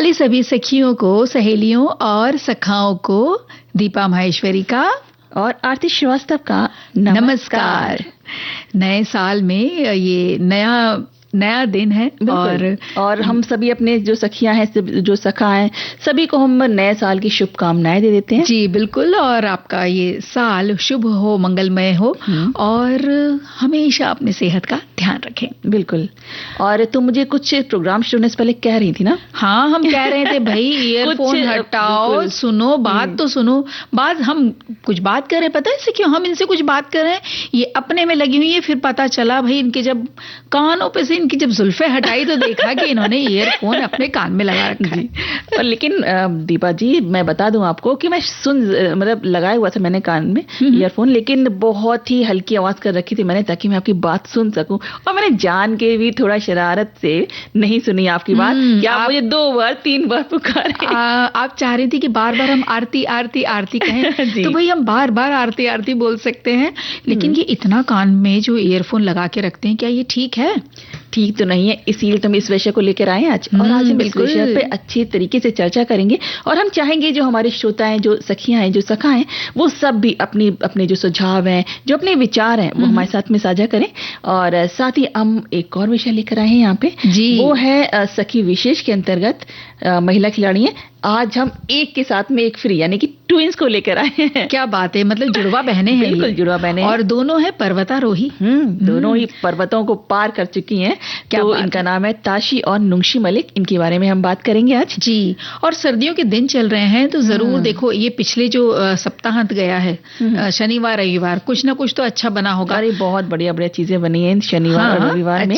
वाली सभी सखियों को, सहेलियों और सखाओं को दीपा माहेश्वरी का और आरती श्रीवास्तव का नमस्कार। नए साल में ये नया दिन है और हम सभी अपने जो सखियां हैं, जो सखा हैं, सभी को हम नए साल की शुभकामनाएं दे देते हैं। जी बिल्कुल, और आपका ये साल शुभ हो, मंगलमय हो और हमेशा अपनी सेहत का ध्यान रखें। बिल्कुल। और तुम मुझे कुछ प्रोग्राम शुरू से पहले कह रही थी ना? हाँ, हम कह रहे थे भाई ईयरफोन हटाओ, सुनो, बात तो सुनो। बात हम कुछ बात कर रहे हैं, पता है इससे क्यों हम इनसे कुछ बात कर रहे हैं, ये अपने में लगी हुई है। फिर पता चला भाई इनके जब कानों पे से इनकी जब जुल्फे हटाई तो देखा कि इन्होंने ईयरफोन अपने कान में लगा रखा है। पर लेकिन दीपा जी, मैं बता दूं आपको कि मैं मतलब लगाया हुआ था मैंने कान में ईयरफोन, लेकिन बहुत ही हल्की आवाज कर रखी थी मैंने, ताकि मैं आपकी बात सुन सकूं। और मैंने जान के भी थोड़ा शरारत से नहीं सुनी आपकी बात कि आप मुझे 2 बार 3 बार पुकारे। आप चाह रही थी कि बार बार हम आरती आरती आरती कहें तो भाई हम बार बार आरती आरती बोल सकते हैं, लेकिन ये इतना कान में जो ईयरफोन लगा के रखते हैं, क्या ये ठीक है? ठीक तो नहीं है, इसीलिए तो हम इस विषय को लेकर आए आज। और आज हम इस विषय पे अच्छी तरीके से चर्चा करेंगे और हम चाहेंगे जो हमारे श्रोता हैं, जो सखियां हैं, जो सखा हैं, वो सब भी अपने जो सुझाव हैं, जो अपने विचार हैं, वो हमारे साथ में साझा करें। और साथ ही हम एक और विषय लेकर आए हैं यहाँ पे, वो है सखी विशेष के अंतर्गत महिला खिलाड़ी हैं। आज हम एक के साथ में एक फ्री, यानी कि ट्विंस को लेकर आए हैं। क्या बात है, मतलब जुड़वा बहनें हैं। बिल्कुल, जुड़वा बहनें, और दोनों है पर्वतारोही। दोनों ही पर्वतों को पार कर चुकी हैं। तो इनका नाम है ताशी और नुंशी मलिक। इनके बारे में हम बात करेंगे आज। जी, और सर्दियों के दिन चल रहे हैं तो जरूर देखो, ये पिछले जो सप्ताहांत गया है, शनिवार रविवार, कुछ ना कुछ तो अच्छा बना होगा। अरे बहुत बढ़िया बढ़िया चीजें बनी हैं शनिवार और रविवार में।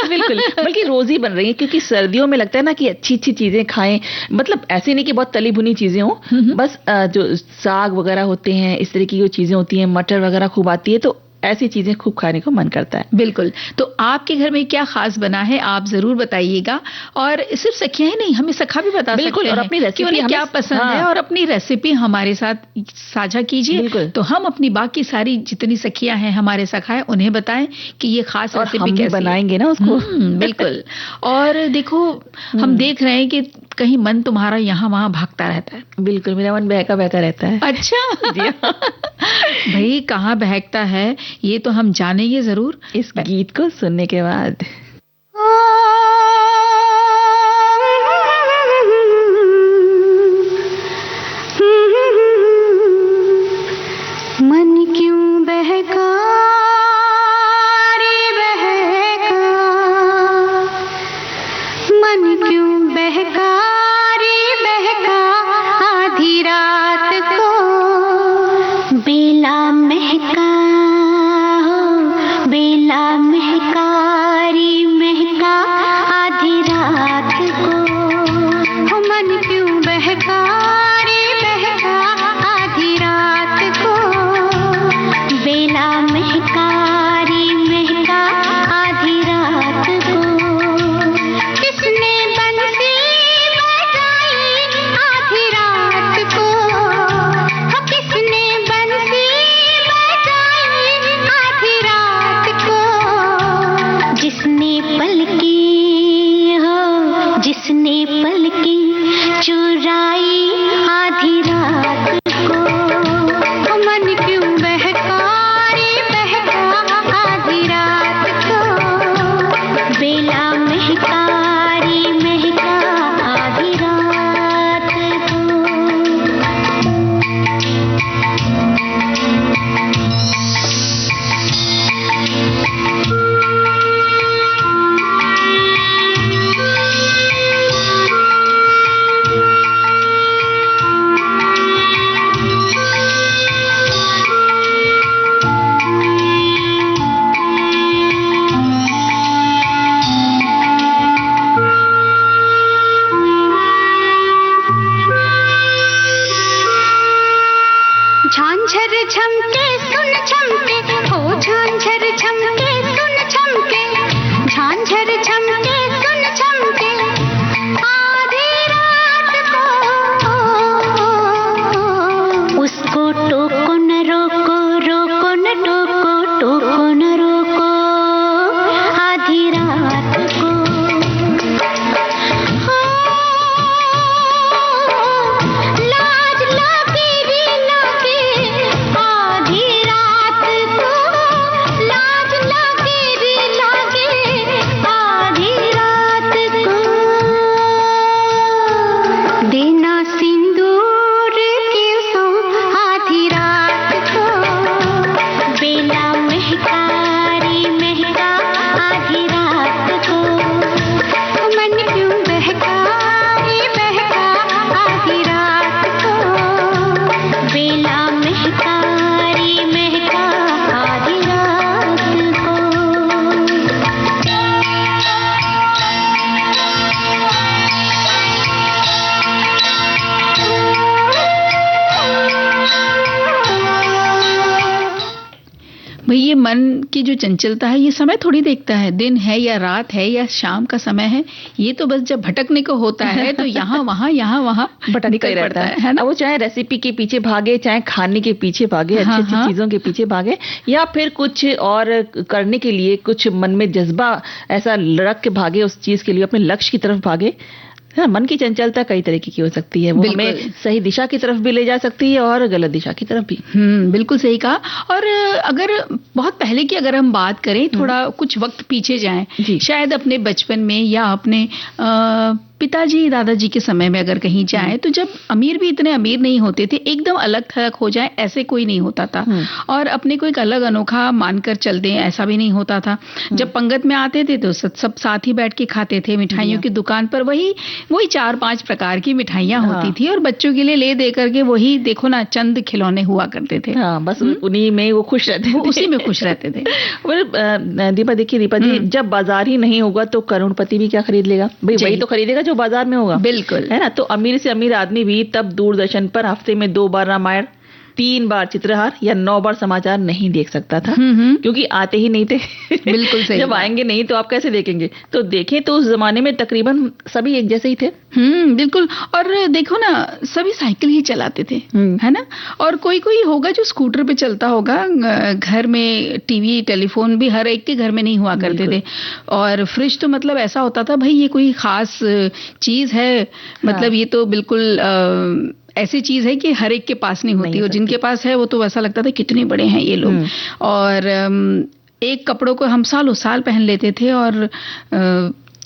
बिल्कुल, बल्कि रोज ही बन रही है, क्योंकि सर्दियों में लगता है ना कि अच्छी अच्छी चीजें खाएं। मतलब ऐसे नहीं कि बहुत तली भुनी चीजें हो, बस जो साग वगैरह होते हैं, इस तरह की जो चीजें होती हैं, मटर वगैरह खूब आती है, तो ऐसी चीजें खूब खाने को मन करता है। बिल्कुल। तो आपके घर में क्या खास बना है, आप जरूर बताइएगा। और सिर्फ सखियां ही नहीं, हमें सखा भी बता सकते हैं, और अपनी रेसिपी क्या पसंद है, और अपनी रेसिपी हमारे साथ साझा कीजिए। तो हम अपनी बाकी सारी जितनी सखियां हैं, हमारे सखा है, उन्हें बताएं कि ये खास रेसिपी कैसे बनाएंगे ना उसको। बिल्कुल। और देखो, हम देख रहे हैं कि कहीं मन तुम्हारा यहाँ वहां भागता रहता है। बिल्कुल, मेरा मन बहका बहका रहता है। अच्छा जी। भाई कहाँ बहकता है ये तो हम जानेंगे जरूर इस गीत को सुनने के बाद। मन क्यों बहका रे बहका, मन क्यों बहका रे बहका, आधी रात को बेला महका हो, बेला महका रे महका, आधी रात को। हो मन क्यों बहका रे बहका, आधी रात को बेला महका रे महका, आधी रात को। किसने बंसी बजाई आधी रात को, हो किसने बंसी बजाई आधी रात को। जिसने पलकी हो, जिसने पलकी चुराई आधी रात को। हो मन क्यों बहका रे बहका, आधी रात को बेला महका रे महका, आधी रात को। झांझर झमके सुन झमके, ओ झांझर झमके सुन झमके, झांझर झमके सुन झमके, आधी रात को। उसको टोको न रोको, रोको न टोको, टोको न रोको, आधी रात को। भाई ये मन की जो चंचलता है, ये समय थोड़ी देखता है, दिन है या रात है या शाम का समय है, ये तो बस जब भटकने को होता है तो यहाँ वहाँ भटकता ही रहता है ना। वो चाहे रेसिपी के पीछे भागे, चाहे खाने के पीछे भागे, अच्छी चीजों के पीछे भागे, या फिर कुछ और करने के लिए कुछ मन में जज्बा ऐसा रख के भागे, उस चीज के लिए अपने लक्ष्य की तरफ भागे। हाँ, मन की चंचलता कई तरीके की हो सकती है, वो हमें सही दिशा की तरफ भी ले जा सकती है और गलत दिशा की तरफ भी। बिल्कुल सही कहा। और अगर बहुत पहले की अगर हम बात करें, थोड़ा कुछ वक्त पीछे जाएं, शायद अपने बचपन में या अपने पिताजी दादाजी के समय में अगर कहीं जाए, तो जब अमीर भी इतने अमीर नहीं होते थे, एकदम अलग थलग हो जाए ऐसे कोई नहीं होता था, और अपने को एक अलग अनोखा मानकर चलते हैं ऐसा भी नहीं होता था। जब पंगत में आते थे तो सब साथ ही बैठ के खाते थे। मिठाइयों की दुकान पर वही 4-5 प्रकार की मिठाइयाँ होती थी, और बच्चों के लिए ले दे करके वही देखो ना चंद खिलौने हुआ करते थे। बस उन्हीं में वो खुश रहते थे, उसी में खुश रहते थे। दीपा जी, जब बाजार ही नहीं होगा तो करोड़पति भी क्या खरीद लेगा? भाई वही तो खरीदेगा जो बाजार में होगा। बिल्कुल, है ना। तो अमीर से अमीर आदमी भी तब दूरदर्शन पर हफ्ते में 2 बार रामायण, 3 बार चित्रहार या 9 बार समाचार नहीं देख सकता था, क्योंकि आते ही नहीं थे। बिल्कुल सही। जब आएंगे नहीं तो आप कैसे देखेंगे? तो देखें तो उस जमाने में तकरीबन सभी एक जैसे ही थे। बिल्कुल। और देखो ना, सभी साइकिल ही चलाते थे, है ना। और कोई होगा जो स्कूटर पे चलता होगा। घर में टीवी टेलीफोन भी हर एक के घर में नहीं हुआ करते थे। और फ्रिज तो मतलब ऐसा होता था, भाई ये कोई खास चीज है, मतलब ये तो बिल्कुल ऐसी चीज है कि हर एक के पास नहीं होती, और जिनके पास है वो तो ऐसा लगता था कितने बड़े हैं ये लोग। और एक कपड़ों को हम सालों साल पहन लेते थे और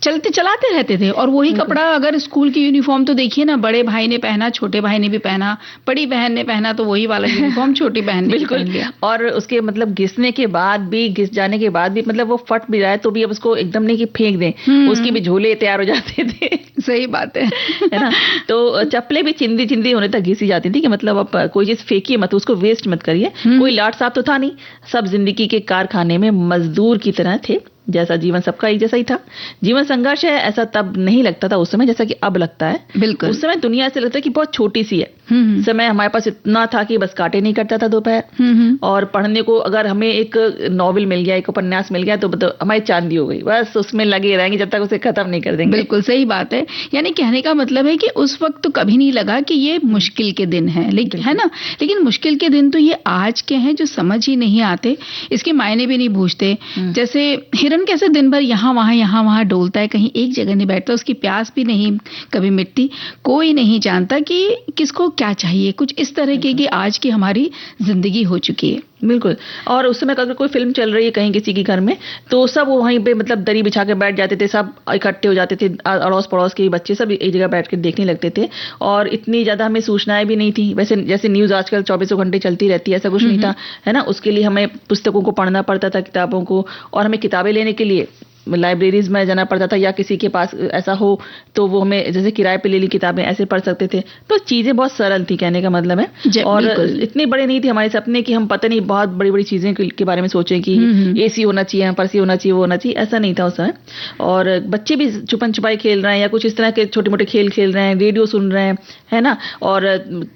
चलाते रहते थे। और वही कपड़ा, अगर स्कूल की यूनिफॉर्म तो देखिए ना, बड़े भाई ने पहना, छोटे भाई ने भी पहना, बड़ी बहन ने पहना, तो वही वाला यूनिफॉर्म छोटी बहन ने बिल्कुल पहन लिया। और उसके मतलब घिसने के बाद भी, घिस जाने के बाद भी, मतलब वो फट भी जाए तो भी अब उसको एकदम नहीं कि फेंक दें, उसकी भी झोले तैयार हो जाते थे। सही बात है ना। तो चप्पलें भी चिंदी होने तक घिसी जाती थी कि मतलब अब कोई चीज फेंकिए मत, उसको वेस्ट मत करिए। कोई लाट साफ तो था नहीं, सब जिंदगी के कारखाने में मजदूर की तरह थे। जैसा जीवन सबका एक जैसा ही था। जीवन संघर्ष है ऐसा तब नहीं लगता था उस समय, जैसा कि अब लगता है। बिल्कुल। उस समय दुनिया ऐसे लगता है कि बहुत छोटी सी है। समय हमारे पास इतना था कि बस काटे नहीं करता था दोपहर। और पढ़ने को अगर हमें एक नॉवेल मिल गया, एक उपन्यास मिल गया, तो हमारी चांदी हो गई, बस उसमें लगे रहेंगे जब तक उसे खत्म नहीं कर देंगे। बिल्कुल सही बात है। यानी कहने का मतलब है कि उस वक्त तो कभी नहीं लगा कि ये मुश्किल के दिन है, लेकिन है ना। लेकिन मुश्किल के दिन तो ये आज के हैं जो समझ ही नहीं आते, इसके मायने भी नहीं बूझते। जैसे हिरन कैसे दिन भर यहाँ वहां डोलता है, कहीं एक जगह नहीं बैठता, उसकी प्यास भी नहीं कभी मिटती। कोई नहीं जानता कि किसको क्या चाहिए। कुछ इस तरह की आज की हमारी जिंदगी हो चुकी है। बिल्कुल। और उस समय अगर कोई फिल्म चल रही है कहीं किसी के घर में, तो सब वहीं पे मतलब दरी बिछा के बैठ जाते थे, सब इकट्ठे हो जाते थे, अड़ोस पड़ोस के बच्चे सब एक जगह बैठ के देखने लगते थे। और इतनी ज्यादा हमें सूचनाएं भी नहीं थी, वैसे जैसे न्यूज आजकल 24 घंटे चलती रहती है, ऐसा कुछ नहीं था, है ना। उसके लिए हमें पुस्तकों को पढ़ना पड़ता था, किताबों को, और हमें किताबें लेने के लिए लाइब्रेरीज में जाना पड़ता था, या किसी के पास ऐसा हो तो वो हमें जैसे किराए पे ले ली किताबें, ऐसे पढ़ सकते थे। तो चीजें बहुत सरल थी, कहने का मतलब है। और इतने बड़े नहीं थे हमारे सपने कि हम पता नहीं बहुत बड़ी बड़ी चीजें के बारे में सोचें कि एसी होना चाहिए, यहाँ पर सी होना चाहिए, वो होना चाहिए, ऐसा नहीं था उस समय। और बच्चे भी छुपन छुपाई खेल रहे हैं या कुछ इस तरह के छोटे मोटे खेल खेल रहे हैं, रेडियो सुन रहे हैं, है ना। और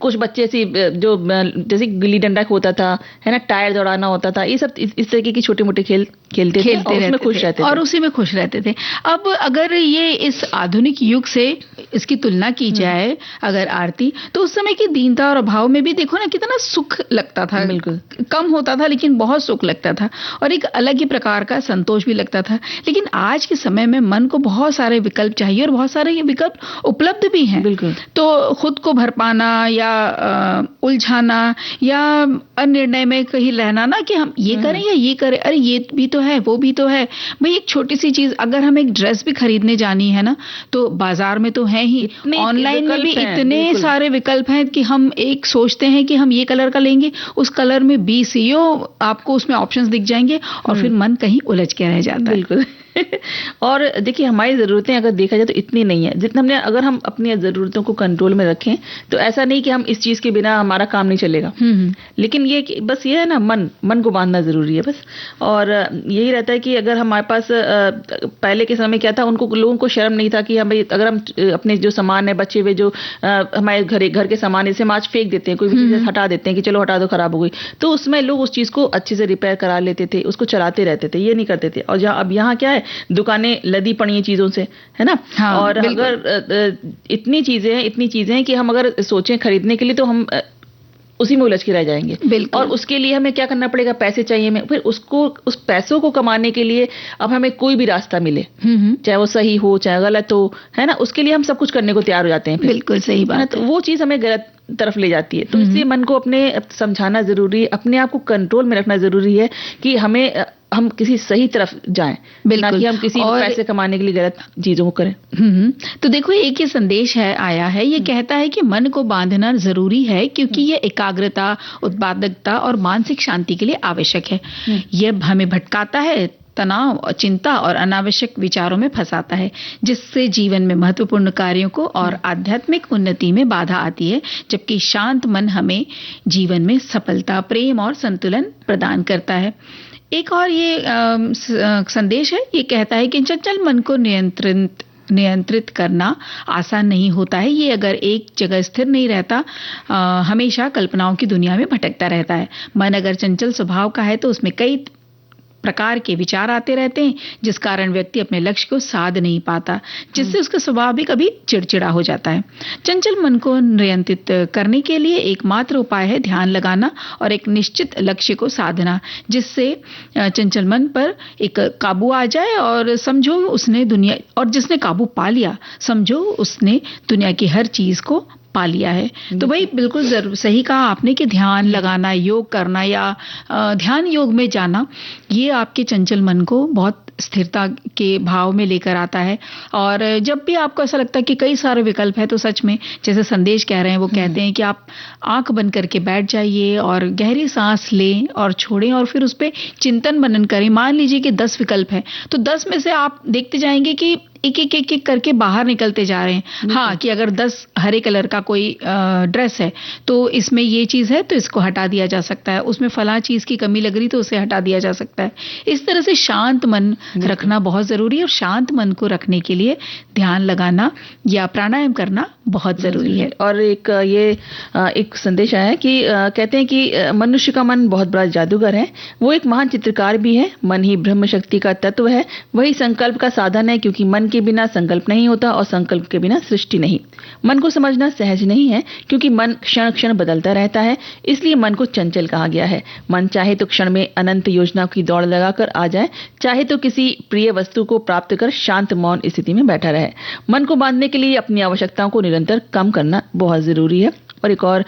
कुछ बच्चे ऐसी जो जैसे गिल्ली डंडा होता था, है ना, टायर दौड़ाना होता था, ये सब इस तरीके की छोटे मोटे खेल खेलते थे और उसमें खुश रहते थे, और उसी में खुश रहते थे। अब अगर ये इस आधुनिक युग से इसकी तुलना की जाए अगर आरती, तो उस समय की दीनता और अभाव में भी देखो ना कितना सुख लगता था। बिल्कुल कम होता था लेकिन बहुत सुख लगता था, और एक अलग ही प्रकार का संतोष भी लगता था। लेकिन आज के समय में मन को बहुत सारे विकल्प चाहिए, और बहुत सारे विकल्प उपलब्ध भी हैं। बिल्कुल। तो खुद को भर पाना या उलझाना या अनिर्णय में कहीं रहना ना कि हम ये करें या ये करें, अरे ये भी तो है, वो भी तो है। भाई एक छोटी सी चीज, अगर हम एक ड्रेस भी खरीदने जानी है ना, तो बाजार में तो है ही, ऑनलाइन में भी इतने सारे विकल्प हैं कि हम एक सोचते हैं कि हम ये कलर का लेंगे, उस कलर में 20 आपको उसमें ऑप्शंस दिख जाएंगे, और फिर मन कहीं उलझ के रह जाता है। बिल्कुल और देखिए हमारी ज़रूरतें अगर देखा जाए तो इतनी नहीं है जितना हमने, अगर हम अपनी ज़रूरतों को कंट्रोल में रखें तो ऐसा नहीं कि हम इस चीज़ के बिना हमारा काम नहीं चलेगा। लेकिन ये बस ये है ना, मन को बांधना ज़रूरी है बस। और यही रहता है कि अगर हमारे पास पहले के समय क्या था, लोगों को शर्म नहीं था कि हम अगर हम अपने जो सामान है, बचे हुए जो हमारे घर के सामान, इसे हम आज फेंक देते हैं, कोई भी चीज़ हटा देते हैं कि चलो हटा दो, खराब हो गई, तो उसमें लोग उस चीज़ को अच्छे से रिपेयर करा लेते थे, उसको चलाते रहते थे, ये नहीं करते थे। और अब यहाँ क्या है, दुकानें लदी पड़ी हैं चीज़ों से, है ना। हाँ, और अगर इतनी चीज़ें हैं कि हम अगर सोचें खरीदने के लिए तो हम उसी में उलझ के रह जाएंगे। और उसके लिए हमें क्या करना पड़ेगा, पैसे चाहिए हमें, फिर उस पैसों को कमाने के लिए अब हमें कोई भी रास्ता मिले, चाहे वो सही हो चाहे गलत हो, है ना, उसके लिए हम सब कुछ करने को तैयार हो जाते हैं। बिल्कुल सही बात है। तो वो चीज़ हमें गलत तरफ ले जाती है। तो इसलिए मन को अपने समझाना जरूरी है, अपने आप को कंट्रोल में रखना जरूरी है कि हम किसी सही तरफ जाएं, ना कि हम किसी पैसे कमाने के लिए गलत चीजों को करें। तो देखो एक ये संदेश आया है, ये कहता है कि मन को बांधना जरूरी है क्योंकि ये एकाग्रता, उत्पादकता और मानसिक शांति के लिए आवश्यक है। ये हमें भटकाता है, तनाव, चिंता और अनावश्यक विचारों में फंसाता है, जिससे जीवन में महत्वपूर्ण कार्यों को और आध्यात्मिक उन्नति में बाधा आती है। जबकि शांत मन हमें जीवन में सफलता, प्रेम और संतुलन प्रदान करता है। एक और ये संदेश है, ये कहता है कि चंचल मन को नियंत्रित करना आसान नहीं होता है। ये अगर एक जगह स्थिर नहीं रहता, हमेशा कल्पनाओं की दुनिया में भटकता रहता है। मन अगर चंचल स्वभाव का है तो उसमें कई प्रकार के विचार आते रहते हैं, जिस कारण व्यक्ति अपने लक्ष्य को साध नहीं पाता, जिससे उसका स्वभाव भी कभी चिड़चिड़ा हो जाता है। चंचल मन को नियंत्रित करने के लिए एकमात्र उपाय है ध्यान लगाना और एक निश्चित लक्ष्य को साधना, जिससे चंचल मन पर एक काबू आ जाए। और समझो जिसने काबू पा लिया, समझो उसने दुनिया की हर चीज को पा लिया है। तो भाई बिल्कुल सही कहा आपने कि ध्यान लगाना, योग करना या ध्यान योग में जाना, ये आपके चंचल मन को बहुत स्थिरता के भाव में लेकर आता है। और जब भी आपको ऐसा लगता है कि कई सारे विकल्प है, तो सच में जैसे संदेश कह रहे हैं, वो कहते हैं कि आप आंख बंद करके बैठ जाइए और गहरी सांस लें और छोड़ें और फिर उस पर चिंतन मनन करें। मान लीजिए कि 10 विकल्प है, तो 10 में से आप देखते जाएंगे कि एक करके बाहर निकलते जा रहे हैं। हाँ, कि अगर 10 हरे कलर का कोई ड्रेस है तो इसमें ये चीज है तो इसको हटा दिया जा सकता है, उसमें फला चीज की कमी लग रही तो उसे हटा दिया जा सकता है। इस तरह से शांत मन रखना बहुत जरूरी है और शांत मन को रखने के लिए ध्यान लगाना या प्राणायाम करना बहुत जरूरी है। और एक संदेश आया है कि कहते हैं कि मनुष्य का मन बहुत बड़ा जादूगर है, वो एक महान चित्रकार भी है। मन ही ब्रह्म शक्ति का तत्व है, वही संकल्प का साधन है, क्योंकि मन के बिना संकल्प नहीं होता और संकल्प के बिना सृष्टि नहीं। मन को समझना सहज नहीं है, क्योंकि मन क्षण क्षण बदलता रहता है, इसलिए मन को चंचल कहा गया है। मन चाहे तो क्षण में अनंत योजनाओं की दौड़ लगाकर आ जाए, चाहे तो किसी प्रिय वस्तु को प्राप्त कर शांत मौन स्थिति में बैठा रहे। मन को बांधने के लिए अपनी आवश्यकताओं को निरंतर कम करना बहुत जरूरी है। और एक और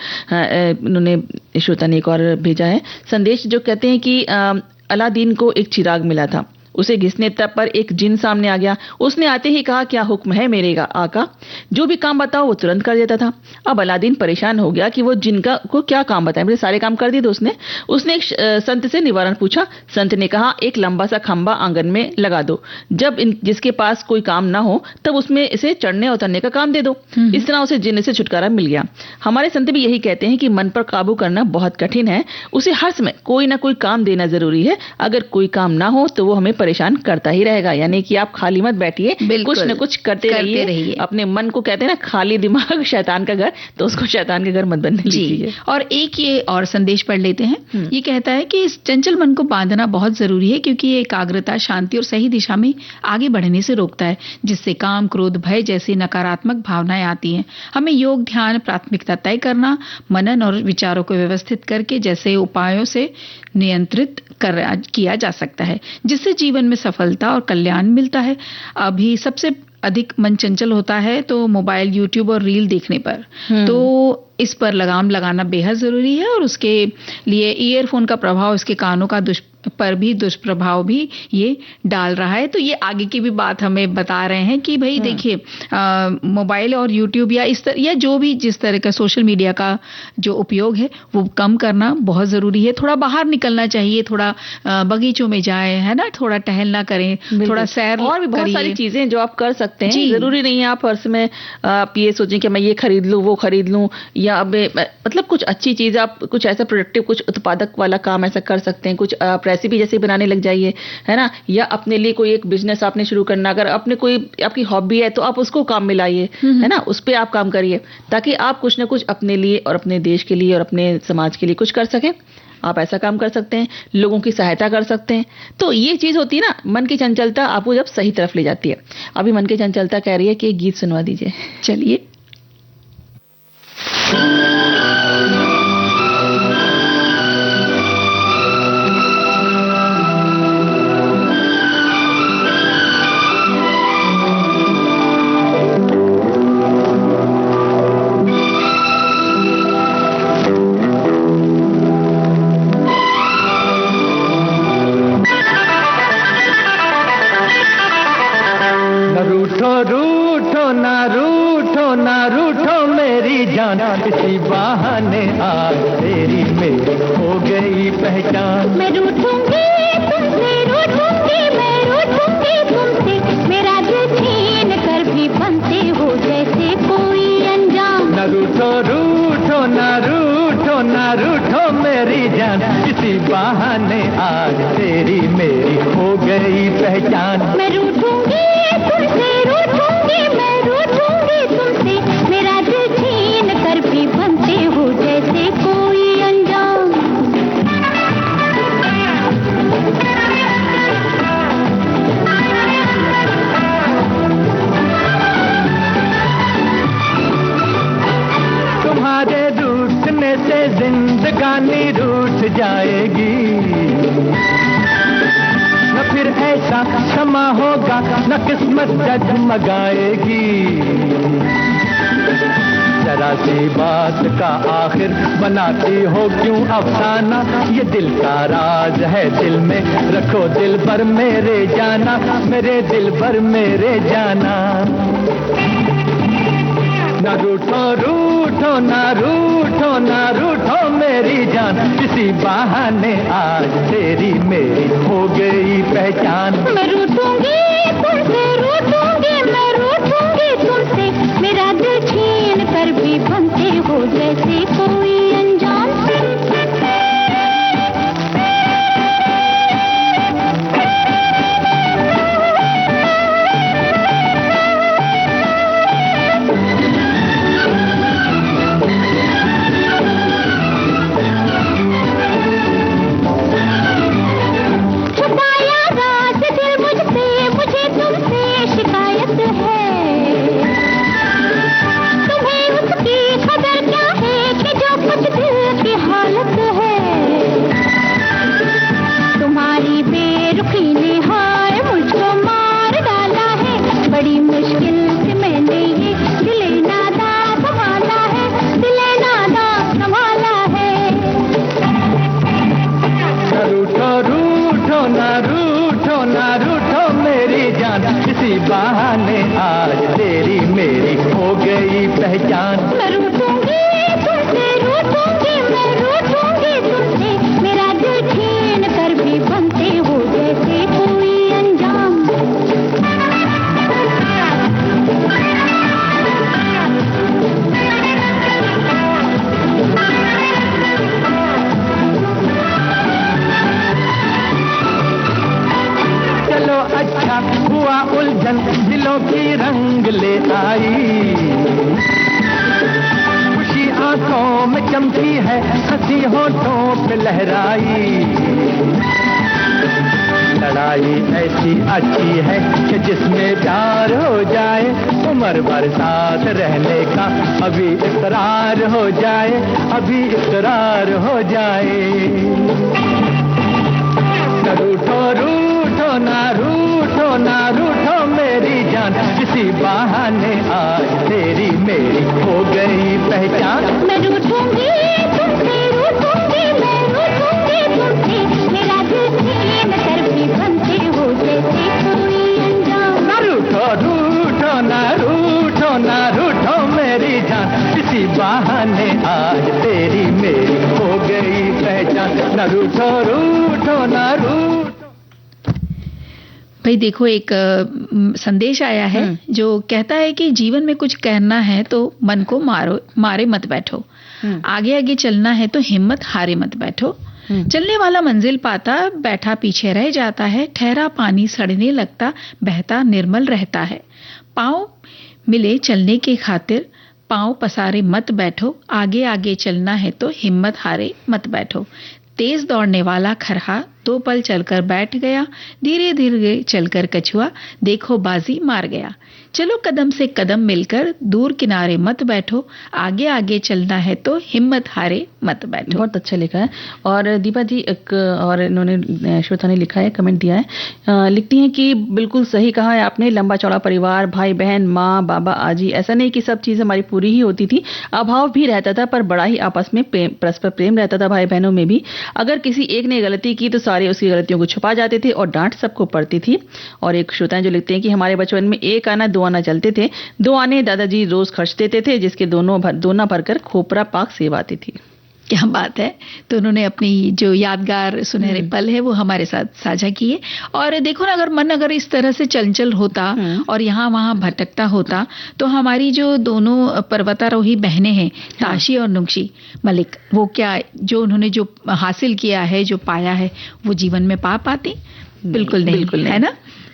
श्रोता ने एक और भेजा है संदेश, जो कहते हैं कि अलादीन को एक चिराग मिला था, उसे घिसने तब पर एक जिन सामने आ गया। उसने आते ही कहा, क्या हुक्म है मेरे आका? जो भी काम बताओ वो तुरंत कर देता था। अब अलादीन परेशान हो गया कि वो जिन को क्या काम बताए, मेरे सारे काम कर दिए। तो उसने एक संत से निवारण पूछा। संत ने कहा, एक लंबा सा खंबा आंगन में लगा दो, जब जिसके पास कोई काम ना हो तब उसमें इसे चढ़ने उतरने का काम दे दो। इस तरह उसे जिन से छुटकारा मिल गया। हमारे संत भी यही कहते हैं कि मन पर काबू करना बहुत कठिन है, उसे हर समय कोई ना कोई काम देना जरूरी है। अगर कोई काम ना हो तो वो हमें परेशान करता ही रहेगा। यानी कि आप खाली मत बैठिए, कुछ न कुछ करते रहिए। अपने मन को कहते हैं ना, खाली दिमाग शैतान का घर, तो उसको शैतान के घर मत बनने दीजिए। और एक ये और संदेश पढ़ लेते हैं। ये कहता है कि इस चंचल मन को बांधना बहुत जरूरी है, क्योंकि ये एकाग्रता, शांति और सही दिशा में आगे बढ़ने से रोकता है, जिससे काम, क्रोध, भय जैसी नकारात्मक भावनाएं आती हैं। हमें योग, ध्यान, प्राथमिकता तय करना, मनन और विचारों को व्यवस्थित करके जैसे उपायों से नियंत्रित किया जा सकता है, जिससे जीवन में सफलता और कल्याण मिलता है। अभी सबसे अधिक मन चंचल होता है तो मोबाइल, यूट्यूब और रील देखने पर, तो इस पर लगाम लगाना बेहद जरूरी है। और उसके लिए ईयरफोन का प्रभाव इसके कानों का पर भी दुष्प्रभाव भी ये डाल रहा है। तो ये आगे की भी बात हमें बता रहे हैं कि भाई देखिए मोबाइल और यूट्यूब या जो भी जिस तरह का सोशल मीडिया का जो उपयोग है वो कम करना बहुत जरूरी है। थोड़ा बाहर निकलना चाहिए, थोड़ा बगीचों में जाए, है ना, थोड़ा टहलना करें, थोड़ा सैर, और भी बहुत सारी चीजें जो आप कर सकते हैं। जरूरी नहीं है आप पर्स में आप ये सोचें कि मैं ये खरीद लूं वो खरीद लूं, या अब मतलब कुछ अच्छी चीज आप कुछ ऐसा प्रोडक्टिव कुछ उत्पादक वाला काम ऐसा कर सकते हैं। कुछ आप रेसिपी जैसे बनाने लग जाइए, है ना, या अपने लिए कोई एक बिजनेस आपने शुरू करना, अगर अपने कोई आपकी हॉबी है तो आप उसको काम में लाइए, है ना, उस पे आप काम करिए ताकि आप कुछ ना कुछ अपने लिए और अपने देश के लिए और अपने समाज के लिए कुछ कर सकें। आप ऐसा काम कर सकते हैं, लोगों की सहायता कर सकते हैं। तो ये चीज होती है ना, मन की चंचलता आपको जब सही तरफ ले जाती है। अभी मन की चंचलता कह रही है कि एक गीत सुनवा दीजिए। चलिए। किसी बहाने आज तेरी मेरी हो गई पहचान। मैं रूठूंगी तुमसे, रूठूंगी मैं रूठूंगी तुमसे, मेरा दिल छीन कर भी बनते हो जैसे कोई अनजान। न रूठो रूठो न रूठो न रूठो मेरी जान, किसी बहाने आज तेरी मेरी हो गई पहचान। मैं रूठूंगी तुमसे, रूठूंगी मैं रूठूंगी तुमसे, मेरा दिल छीन कर भी बनते हो जैसे कोई अनजान। तुम्हारे रूठने से जिंदगानी रूठ जाएगी, न फिर ऐसा क्षमा होगा न किस्मत जगमगाएगी। जरा सी बात का आखिर बनाती हो क्यों अफसाना, ये दिल का राज है दिल में रखो दिल भर मेरे जाना, मेरे दिल भर मेरे जाना। न रूठो रूठो न रूठो न रूठो मेरी जान, किसी बहाने आज तेरी मेरी हो गई पहचान। मैं रूठूंगी तुमसे, रूठूंगी मैं रूठूंगी तुमसे, मेरा दिल छीन कर भी बनते हो जैसे कोई अनजान। बहाने आज तेरी मेरी हो गई पहचान। मैं रूठूंगी तुमसे, रूठूंगी मैं रूठूंगी तुमसे, मेरा दिल छीन कर भी बनते हो जैसे कोई अनजान। चलो अच्छा हुआ उलझन दिलों की रंग ले आई, खुशी आंखों में चमकी है हंसी होठों पे लहराई। लड़ाई ऐसी अच्छी है कि जिसमें प्यार हो जाए, उम्र भर साथ रहने का अभी इकरार हो जाए, अभी इकरार हो जाए। न रूठो रूठो ना रूठो ना रूठो मेरी जान, किसी बहाने आज तेरी मेरी हो गई पहचान। मैं रूठूंगी तुमसे, रूठूंगी मैं रूठूंगी तुमसे, मेरा दिल न रूठो रूठो न रूठो। भाई देखो, एक संदेश आया है जो कहता है कि जीवन में कुछ करना है तो मन को मारे मत बैठो, आगे आगे चलना है तो हिम्मत हारे मत बैठो। चलने वाला मंजिल पाता, बैठा पीछे रह जाता है। ठहरा पानी सड़ने लगता, बहता निर्मल रहता है। पाँव मिले चलने के खातिर, पाँव पसारे मत बैठो, आगे आगे चलना है तो हिम्मत हारे मत बैठो। तेज दौड़ने वाला खरहा 2 पल चलकर बैठ गया, धीरे धीरे चलकर कछुआ देखो बाजी मार गया। चलो कदम से कदम मिलकर, दूर किनारे मत बैठो, आगे आगे चलना है तो हिम्मत हारे मत बैठो। बहुत अच्छा लिखा है। और दीपा जी एक और इन्होंने, श्रोता ने लिखा है, कमेंट दिया है, लिखती हैं कि बिल्कुल सही कहा है आपने, लंबा चौड़ा परिवार, भाई बहन, माँ बाबा, आजी, ऐसा नहीं कि सब चीज़ हमारी पूरी ही होती थी, अभाव भी रहता था, पर बड़ा ही आपस में परस्पर प्रेम रहता था भाई बहनों में भी। अगर किसी एक ने गलती की तो सारे उसकी गलतियों को छुपा जाते थे और डांट सबको पड़ती थी। और एक श्रोता जो लिखते हैं कि हमारे बचपन में एक आना 2 आना चलते थे, 2 आने दादाजी रोज खर्च देते थे, जिसके दोना भरकर खोपरा पाक सेव आती थी। क्या बात है। तो उन्होंने अपनी जो यादगार सुनहरे पल है वो हमारे साथ साझा किए। और देखो ना, अगर मन इस तरह से चंचल होता और यहाँ वहाँ भटकता होता तो हमारी जो दोनों पर्वतारोही बहनें हैं, ताशी और नुंक्षी मलिक, वो क्या जो उन्होंने जो हासिल किया है, जो पाया है, वो जीवन में पा पाती? बिल्कुल नहीं, है ना।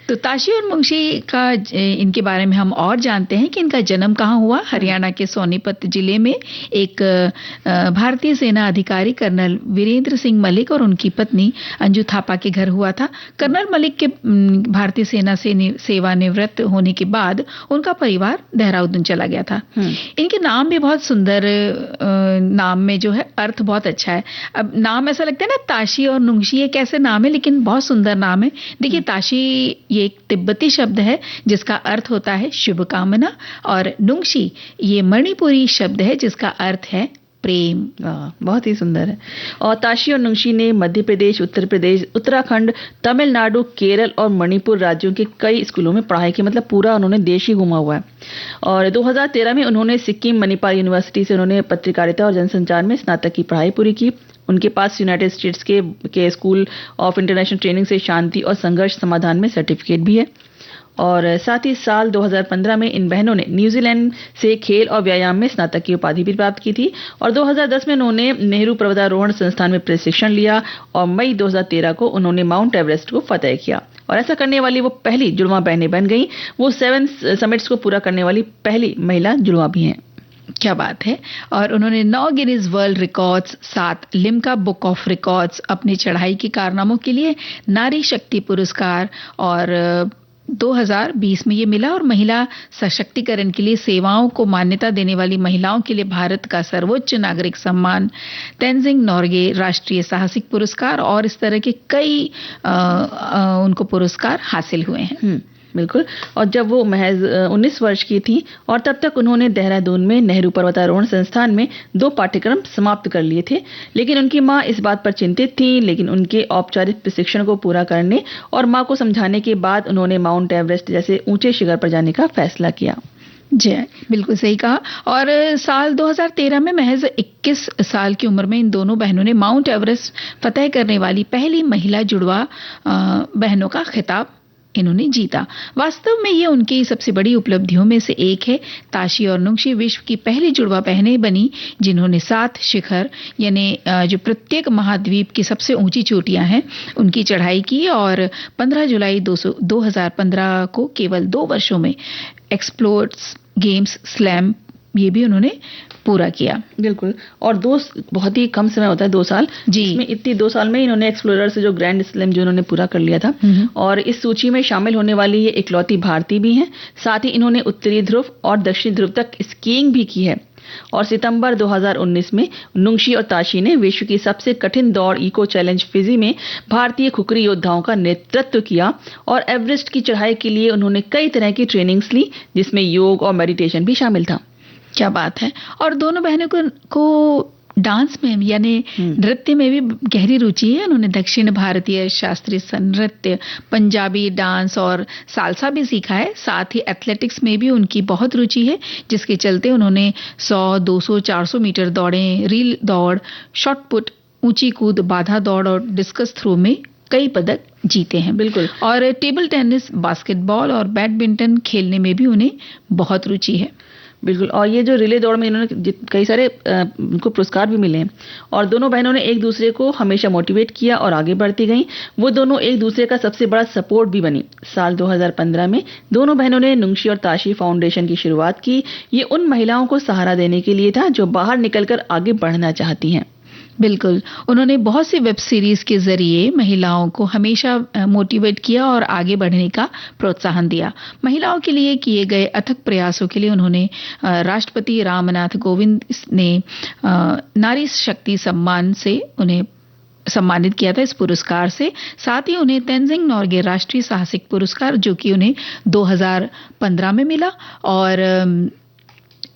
तो ताशी और मुंशी का इनके बारे में हम और जानते हैं कि इनका जन्म कहाँ हुआ। हरियाणा के सोनीपत जिले में एक भारतीय सेना अधिकारी कर्नल वीरेंद्र सिंह मलिक और उनकी पत्नी अंजू थापा के घर हुआ था। कर्नल मलिक के भारतीय सेना से सेवानिवृत्त होने के बाद उनका परिवार देहरादून चला गया था। इनके नाम भी बहुत सुंदर, नाम में जो है अर्थ बहुत अच्छा है। अब नाम ऐसा लगता है ना, ताशी और नुंशी, ये कैसे नाम है, लेकिन बहुत सुंदर नाम है। देखिए, ताशी ये एक तिब्बती शब्द है जिसका अर्थ होता है शुभकामना, और नुंशी ये मणिपुरी शब्द है जिसका अर्थ है प्रेम। बहुत ही सुंदर है। और ताशी और नुंशी ने मध्य प्रदेश, उत्तर प्रदेश, उत्तराखंड, तमिलनाडु, केरल और मणिपुर राज्यों के कई स्कूलों में पढ़ाई की, मतलब पूरा उन्होंने देश ही घूमा हुआ है। और 2013 में उन्होंने सिक्किम मणिपाल यूनिवर्सिटी से उन्होंने पत्रकारिता और जनसंचार में स्नातक की पढ़ाई पूरी की। उनके पास यूनाइटेड स्टेट्स के स्कूल ऑफ इंटरनेशनल ट्रेनिंग से शांति और संघर्ष समाधान में सर्टिफिकेट भी है। और साथ ही साल 2015 में इन बहनों ने न्यूजीलैंड से खेल और व्यायाम में स्नातक की उपाधि भी प्राप्त की थी। और 2010 में उन्होंने नेहरू पर्वतारोहण संस्थान में प्रशिक्षण लिया और मई 2013 को उन्होंने माउंट एवरेस्ट को फतेह किया। और ऐसा करने वाली वो पहली जुड़वा बहनें बन गई। वो 7 समिट्स को पूरा करने वाली पहली महिला जुड़वा भी हैं। क्या बात है। और उन्होंने 9 Guinness world records, 7 Limca book of records, अपनी चढ़ाई के कारनामों के लिए नारी शक्ति पुरस्कार और 2020 में ये मिला। और महिला सशक्तिकरण के लिए सेवाओं को मान्यता देने वाली महिलाओं के लिए भारत का सर्वोच्च नागरिक सम्मान तेनजिंग नोर्गे राष्ट्रीय साहसिक पुरस्कार और इस तरह के कई उनको पुरस्कार हासिल हुए हैं। बिल्कुल। और जब वो महज 19 वर्ष की थी और तब तक उन्होंने देहरादून में नेहरू पर्वतारोहण संस्थान में 2 पाठ्यक्रम समाप्त कर लिए थे। लेकिन उनकी मां इस बात पर चिंतित थी। लेकिन उनके औपचारिक प्रशिक्षण को पूरा करने और मां को समझाने के बाद उन्होंने माउंट एवरेस्ट जैसे ऊंचे शिखर पर जाने का फैसला किया। जी बिल्कुल सही कहा। और साल 2013 में महज 21 साल की उम्र में इन दोनों बहनों ने माउंट एवरेस्ट फतेह करने वाली पहली महिला जुड़वा बहनों का खिताब इन्होंने जीता। वास्तव में ये उनकी सबसे बड़ी उपलब्धियों में से एक है। ताशी और नुंशी विश्व की पहली जुड़वा बहनें बनी जिन्होंने 7 शिखर यानी जो प्रत्येक महाद्वीप की सबसे ऊंची चोटियां हैं उनकी चढ़ाई की। और 15 जुलाई 2015 को केवल 2 वर्षों में एक्सप्लोर्स गेम्स स्लैम ये भी उन्होंने पूरा किया। बिल्कुल। और बहुत ही कम समय होता है 2 साल जी। इसमें इतनी 2 साल में इन्होंने एक्सप्लोरर से जो ग्रैंड स्लैम जो इन्होंने पूरा कर लिया था। और इस सूची में शामिल होने वाली ये इकलौती भारतीय भी हैं। साथ ही इन्होंने उत्तरी ध्रुव और दक्षिणी ध्रुव तक स्कीइंग भी की है। और सितंबर 2019 में नुंशी और ताशी ने विश्व की सबसे कठिन दौड़ इको चैलेंज फिजी में भारतीय खुखरी योद्धाओं का नेतृत्व किया। और एवरेस्ट की चढ़ाई के लिए उन्होंने कई तरह की ट्रेनिंग्स ली जिसमें योग और मेडिटेशन भी शामिल था। क्या बात है। और दोनों बहनों को डांस में यानी नृत्य में भी गहरी रुचि है। उन्होंने दक्षिण भारतीय शास्त्रीय नृत्य, पंजाबी डांस और सालसा भी सीखा है। साथ ही एथलेटिक्स में भी उनकी बहुत रुचि है जिसके चलते उन्होंने 100, 200, 400 मीटर दौड़े, रील दौड़, शॉट पुट ऊंची कूद, बाधा दौड़ और डिस्कस थ्रो में कई पदक जीते हैं। बिल्कुल। और टेबल टेनिस, बास्केटबॉल और बैडमिंटन खेलने में भी उन्हें बहुत रुचि है। बिल्कुल। और ये जो रिले दौड़ में इन्होंने कई सारे उनको पुरस्कार भी मिले हैं और दोनों बहनों ने एक दूसरे को हमेशा मोटिवेट किया और आगे बढ़ती गईं। वो दोनों एक दूसरे का सबसे बड़ा सपोर्ट भी बनी। साल 2015 में दोनों बहनों ने नुंगशी और ताशी फाउंडेशन की शुरुआत की। ये उन महिलाओं को सहारा देने के लिए था जो बाहर निकलकर आगे बढ़ना चाहती हैं। बिल्कुल। उन्होंने बहुत सी वेब सीरीज के जरिए महिलाओं को हमेशा मोटिवेट किया और आगे बढ़ने का प्रोत्साहन दिया। महिलाओं के लिए किए गए अथक प्रयासों के लिए उन्होंने राष्ट्रपति रामनाथ कोविंद ने नारी शक्ति सम्मान से उन्हें सम्मानित किया था, इस पुरस्कार से। साथ ही उन्हें तेंजिंग नोर्गे राष्ट्रीय साहसिक पुरस्कार, जो कि उन्हें 2015 में मिला, और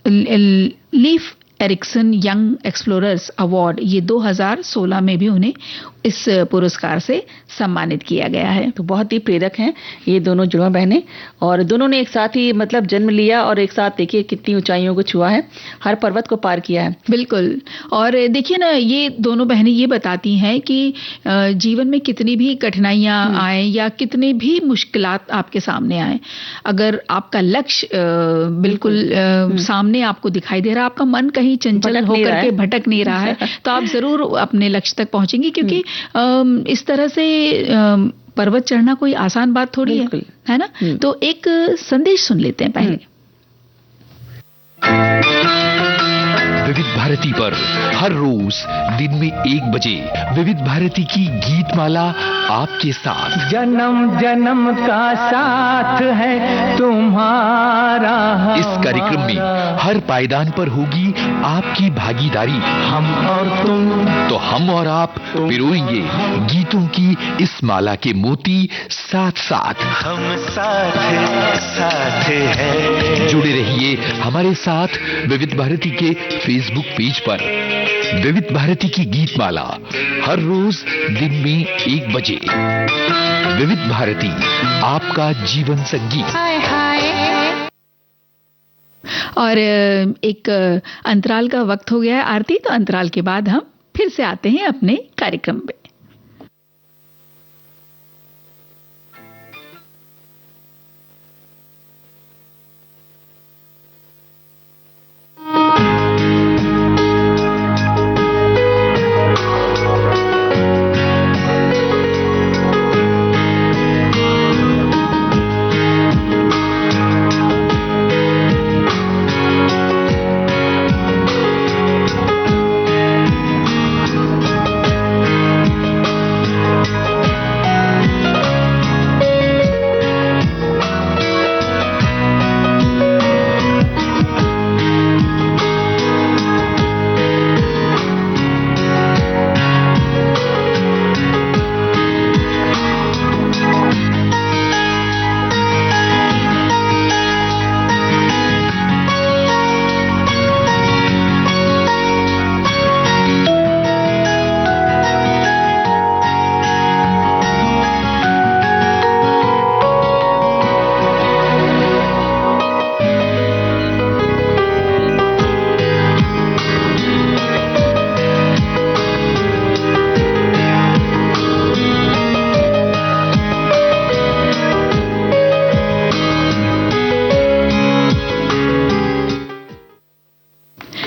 Leif Erikson young explorers award, ये 2016 में भी उन्हें इस पुरस्कार से सम्मानित किया गया है। तो बहुत ही प्रेरक हैं ये दोनों जुड़वा बहनें, और दोनों ने एक साथ ही मतलब जन्म लिया और एक साथ देखिए कितनी ऊंचाइयों को छुआ है, हर पर्वत को पार किया है। बिल्कुल। और देखिए ना, ये दोनों बहनें ये बताती हैं कि जीवन में कितनी भी कठिनाइयां आए या कितने भी मुश्किलात आपके सामने आए, अगर आपका लक्ष्य बिल्कुल सामने आपको दिखाई दे रहा, आपका मन कहीं चंचल होकर के भटक नहीं रहा है, तो आप जरूर अपने लक्ष्य तक पहुंचेंगे। क्योंकि इस तरह से पर्वत चढ़ना कोई आसान बात थोड़ी है ना। तो एक संदेश सुन लेते हैं पहले। विविध भारती पर हर रोज दिन में 1 बजे विविध भारती की गीत माला आपके साथ। जन्म जन्म का साथ है तुम्हारा। इस कार्यक्रम में हर पायदान पर होगी आपकी भागीदारी। हम और तुम, तो हम और आप पिरोएंगे गीतों की इस माला के मोती साथ साथ। हम साथ साथ हैं। जुड़े रहिए हमारे साथ विविध भारती के फेसबुक पेज पर। विविध भारती की गीत माला हर रोज दिन में 1 बजे। विविध भारती, आपका जीवन संगीत। और एक अंतराल का वक्त हो गया है आरती, तो अंतराल के बाद हम फिर से आते हैं अपने कार्यक्रम में।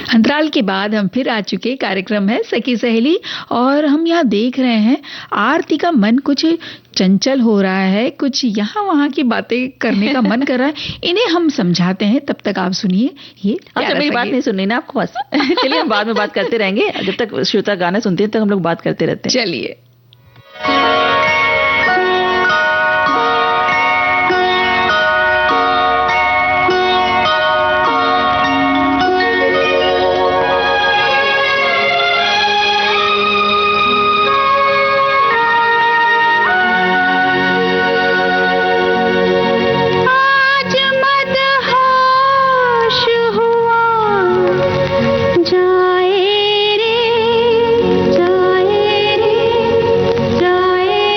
अंतराल के बाद हम फिर आ चुके। कार्यक्रम है सखी सहेली, और हम यहाँ देख रहे हैं आरती का मन कुछ चंचल हो रहा है, कुछ यहाँ वहाँ की बातें करने का मन कर रहा है। इन्हें हम समझाते हैं, तब तक आप सुनिए ये। अच्छा, मेरी बात नहीं सुननी ना आपको बस। चलिए हम बाद में बात करते रहेंगे, जब तक श्रोता गाना सुनते हैं तक हम लोग बात करते रहते हैं। चलिए। जाए रे जाए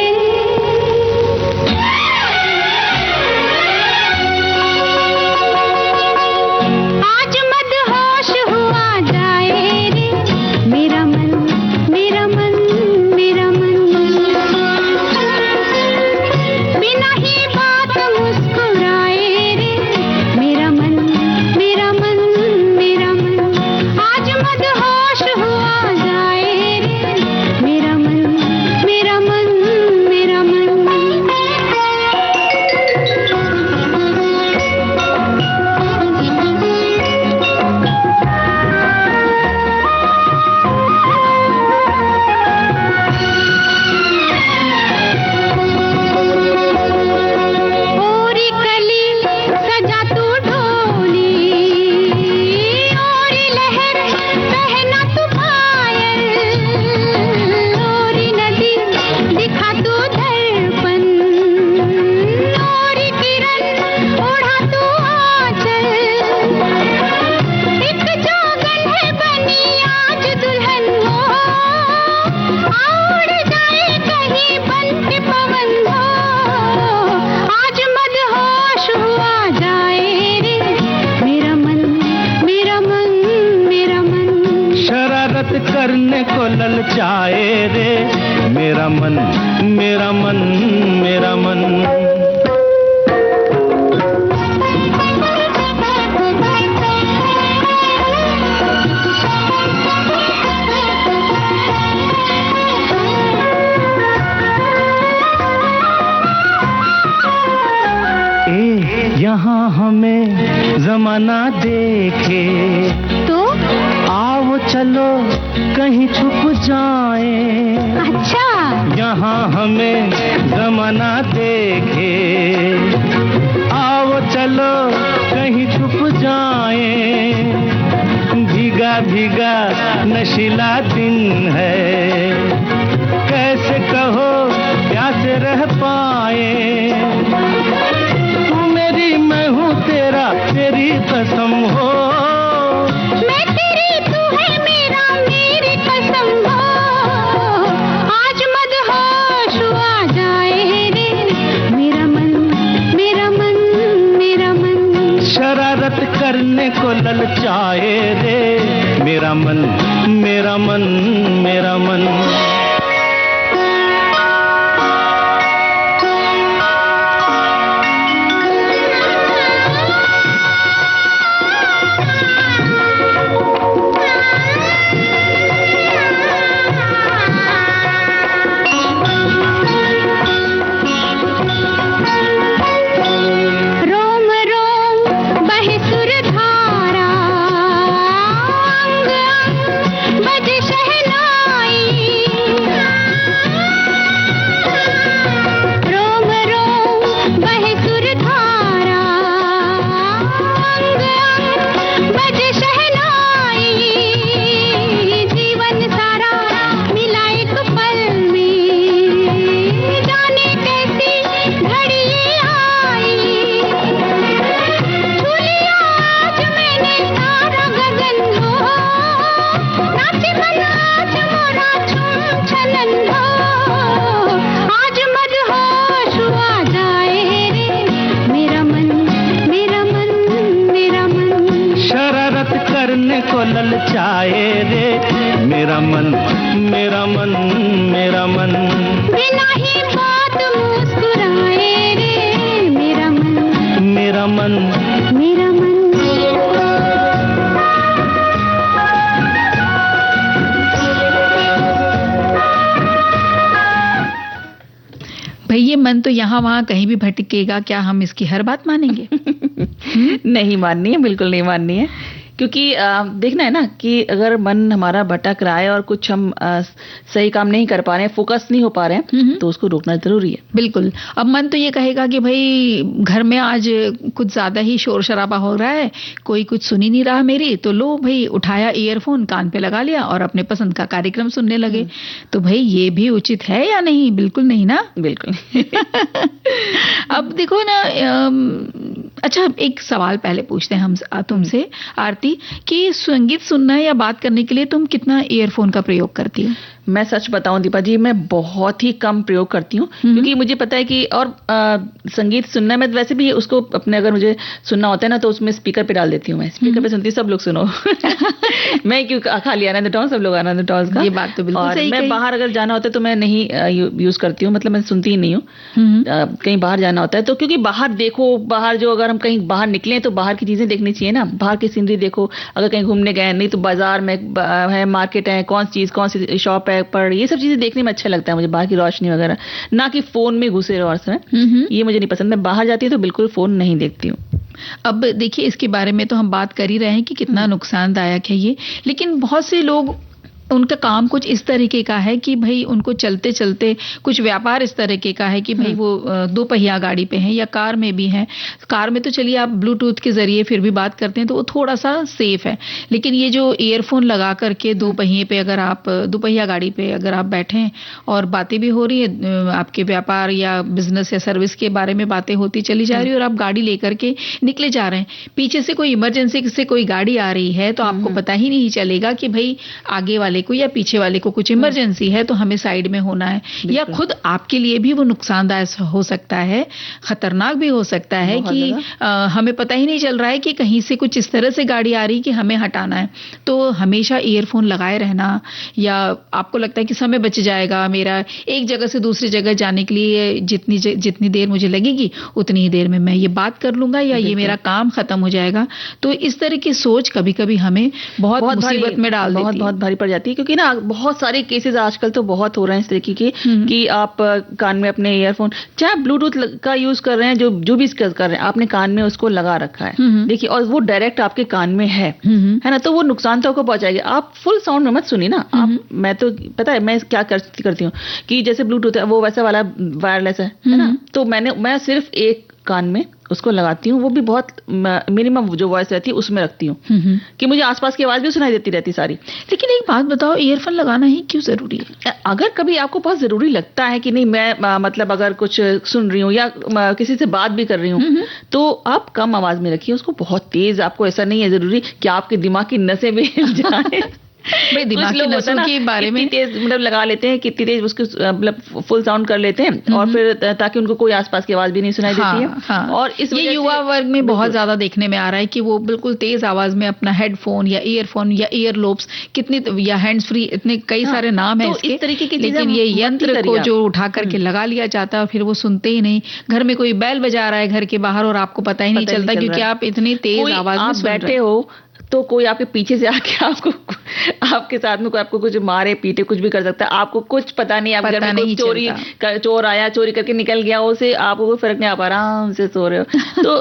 करने को ललचाए रे मेरा मन, मेरा मन, मेरा मन। यहाँ हमें जमाना देखे तो आओ चलो कहीं छुप जाए। अच्छा, यहाँ हमें जमाना देखे आओ चलो कहीं छुप जाए। भीगा भीगा नशीला दिन है, कैसे कहो प्यासे रह पाए। मैं हूँ तेरा, तेरी कसम हो, मैं तेरी, तू है मेरा, मेरी कसम हो। आज मदहोश आ जाए रे मेरा मन, मेरा मन, मेरा मन। शरारत करने को ललचाए रे मेरा मन, मेरा मन, मेरा मन। ललचाए रे मेरा मन, मेरा मन, मेरा मन। बिना ही बात मुस्कुराए रे मेरा मन, मेरा मन, मेरा मन। भाई ये मन तो यहाँ वहाँ कहीं भी भटकेगा, क्या हम इसकी हर बात मानेंगे? नहीं माननी है, बिल्कुल नहीं माननी है। क्योंकि देखना है ना कि अगर मन हमारा भटक रहा है और कुछ हम सही काम नहीं कर पा रहे हैं, फोकस नहीं हो पा रहे हैं, तो उसको रोकना जरूरी है। बिल्कुल। अब मन तो ये कहेगा कि भाई घर में आज कुछ ज्यादा ही शोर शराबा हो रहा है, कोई कुछ सुन ही नहीं रहा मेरी, तो लो भाई उठाया ईयरफोन, कान पे लगा लिया और अपने पसंद का कार्यक्रम सुनने लगे। तो भाई ये भी उचित है या नहीं? बिल्कुल नहीं ना, बिल्कुल। अब देखो ना, अच्छा एक सवाल पहले पूछते हैं हम तुमसे आरती, कि संगीत सुनना या बात करने के लिए तुम कितना ईयरफोन का प्रयोग करती हो? मैं सच बताऊं दीपा जी, मैं बहुत ही कम प्रयोग करती हूँ, क्योंकि मुझे पता है कि और संगीत सुनना, मैं वैसे भी उसको अपने अगर मुझे सुनना होता है ना तो उसमें स्पीकर पे डाल देती हूँ। मैं स्पीकर पे सुनती हूँ, सब लोग सुनो। मैं क्यों खाली आनंद उठाऊं, सब लोग आनंद उठाओ उसका। ये बात तो बिल्कुल सही। मैं बाहर अगर जाना होता है तो मैं नहीं यूज करती हूँ, मतलब मैं सुनती ही नहीं हूँ। कहीं बाहर जाना होता है तो, क्योंकि बाहर देखो, बाहर जो अगर हम कहीं बाहर निकले तो बाहर की चीजें देखनी चाहिए ना, बाहर की सीनरी देखो। अगर कहीं घूमने गए, नहीं तो बाजार में है, मार्केट है, कौन सी शॉप है, पर ये सब चीजें देखने में अच्छा लगता है मुझे, बाहर की रोशनी वगैरह, ना कि फोन में घुसे रहो। ये मुझे नहीं पसंद। मैं बाहर जाती हूँ तो बिल्कुल फोन नहीं देखती हूँ। अब देखिए इसके बारे में तो हम बात कर ही रहे हैं कि कितना नुकसानदायक है ये, लेकिन बहुत से लोग, उनका काम कुछ इस तरीके का है कि भाई उनको चलते चलते, कुछ व्यापार इस तरीके का है कि भाई वो दो पहिया गाड़ी पे हैं या कार में भी हैं। कार में तो चलिए आप ब्लूटूथ के जरिए फिर भी बात करते हैं तो वो थोड़ा सा सेफ है, लेकिन ये जो ईयरफोन लगा करके दो पहिए पे, अगर आप दो पहिया गाड़ी पे अगर आप बैठे और बातें भी हो रही है, आपके व्यापार या बिजनेस या सर्विस के बारे में बातें होती चली जा रही है और आप गाड़ी लेकर के निकले जा रहे हैं, पीछे से कोई इमरजेंसी से कोई गाड़ी आ रही है तो आपको पता ही नहीं चलेगा कि भाई आगे वाले वाले को या पीछे वाले को कुछ इमरजेंसी है तो हमें साइड में होना है, या खुद आपके लिए भी वो नुकसानदायक हो सकता है, खतरनाक भी हो सकता है कि हमें पता ही नहीं चल रहा है कि कहीं से कुछ इस तरह से गाड़ी आ रही कि हमें हटाना है। तो हमेशा ईयरफोन लगाए रहना, या आपको लगता है कि समय बच जाएगा मेरा, एक जगह से दूसरी जगह जाने के लिए जितनी देर मुझे लगेगी उतनी ही देर में मैं ये बात कर लूंगा या ये मेरा काम खत्म हो जाएगा। तो इस तरह की सोच कभी कभी हमें बहुत मुसीबत में डाल देती है, बहुत भारी पड़ जाती है। क्योंकि ना बहुत सारे केसेस आजकल तो बहुत हो रहे हैं इस तरीके के कि आप कान में अपने ईयरफोन, चाहे ब्लूटूथ का यूज कर रहे हैं, जो भी कर रहे हैं, आपने कान में उसको लगा रखा है, देखिए, और वो डायरेक्ट आपके कान में है ना, तो वो नुकसान तो आपको पहुंचाएगी। आप फुल साउंड में मत सुनिए ना। आप, मैं तो पता है मैं क्या करती हूँ कि जैसे ब्लूटूथ है वो वैसा वाला वायरलेस है ना, तो मैं सिर्फ एक कान में उसको लगाती हूँ, वो भी बहुत मिनिमम जो वॉइस रहती है उसमें रखती हूँ कि मुझे आसपास की आवाज भी सुनाई देती रहती सारी। लेकिन एक बात बताओ, ईयरफोन लगाना ही क्यों जरूरी है? अगर कभी आपको बहुत जरूरी लगता है कि नहीं, मैं मतलब अगर कुछ सुन रही हूँ या किसी से बात भी कर रही हूँ, तो आप कम आवाज में रखिए उसको। बहुत तेज आपको ऐसा नहीं है जरूरी कि आपके दिमाग की नसें भी जाए। भाई दिमाग की नसों के बारे में तेज मतलब लगा लेते हैं, कितनी तेज उसको मतलब फुल साउंड कर लेते हैं, और फिर ताकि उनको कोई आसपास की आवाज भी नहीं सुनाई देती है। हाँ, और इस ये युवा वर्ग में बहुत ज्यादा देखने में आ रहा है कि वो बिल्कुल तेज आवाज में अपना हेडफोन या ईयरफोन या ईयरलोब्स, कितनी या हैंड्स फ्री, इतने कई सारे नाम है इसके, इस तरीके की, लेकिन ये यंत्र को जो उठा करके लगा लिया जाता है, फिर वो सुनते ही नहीं। घर में कोई बैल बजा रहा है घर के बाहर और आपको पता ही नहीं चलता क्योंकि आप इतनी तेज आवाज में सुन बैठे हो, तो कोई आपके पीछे से आके आपके साथ में कोई आपको कुछ मारे पीटे कुछ भी कर सकता है, आपको कुछ पता नहीं। आप घर में चोर आया, चोरी करके निकल गया, उसे आपको कोई फर्क नहीं, आप आराम से सो रहे हो। तो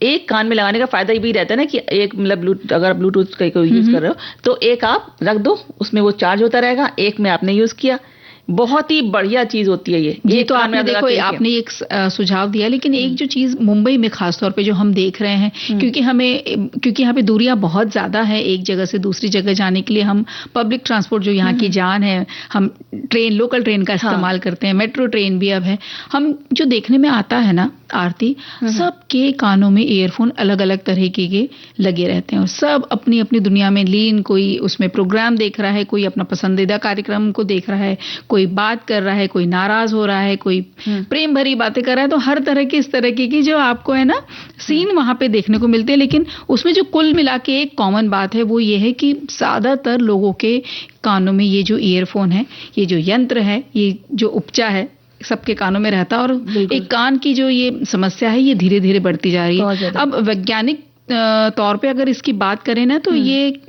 एक कान में लगाने का फायदा ये भी रहता है ना कि एक मतलब अगर ब्लूटूथ का कोई यूज कर रहे हो तो एक आप रख दो, उसमें वो चार्ज होता रहेगा, एक में आपने यूज किया। बहुत ही बढ़िया चीज होती है ये तो आपने देखो आपने एक सुझाव दिया, लेकिन एक जो चीज मुंबई में खास तौर पे जो हम देख रहे हैं, क्योंकि यहाँ पे दूरियां बहुत ज्यादा है, एक जगह से दूसरी जगह जाने के लिए हम पब्लिक ट्रांसपोर्ट जो यहाँ की जान है, हम ट्रेन, लोकल ट्रेन का इस्तेमाल करते हैं, मेट्रो ट्रेन भी अब है। हम जो देखने में आता है ना आरती, सबके कानों में ईयरफोन अलग अलग तरह के लगे रहते हैं और सब अपनी अपनी दुनिया में लीन, कोई उसमें प्रोग्राम देख रहा है, कोई अपना पसंदीदा कार्यक्रम को देख रहा है, कोई बात कर रहा है, कोई नाराज हो रहा है, कोई प्रेम भरी बातें कर रहा है। तो हर तरह की इस तरह की जो आपको है ना सीन वहां पे देखने को मिलते हैं, लेकिन उसमें जो कुल मिला के एक कॉमन बात है वो ये है कि ज्यादातर लोगों के कानों में ये जो ईयरफोन है, ये जो यंत्र है, ये जो उपचा है, सबके कानों में रहता है। और एक कान की जो ये समस्या है ये धीरे धीरे बढ़ती जा रही है। अब वैज्ञानिक तौर पे अगर इसकी बात करें ना, तो ये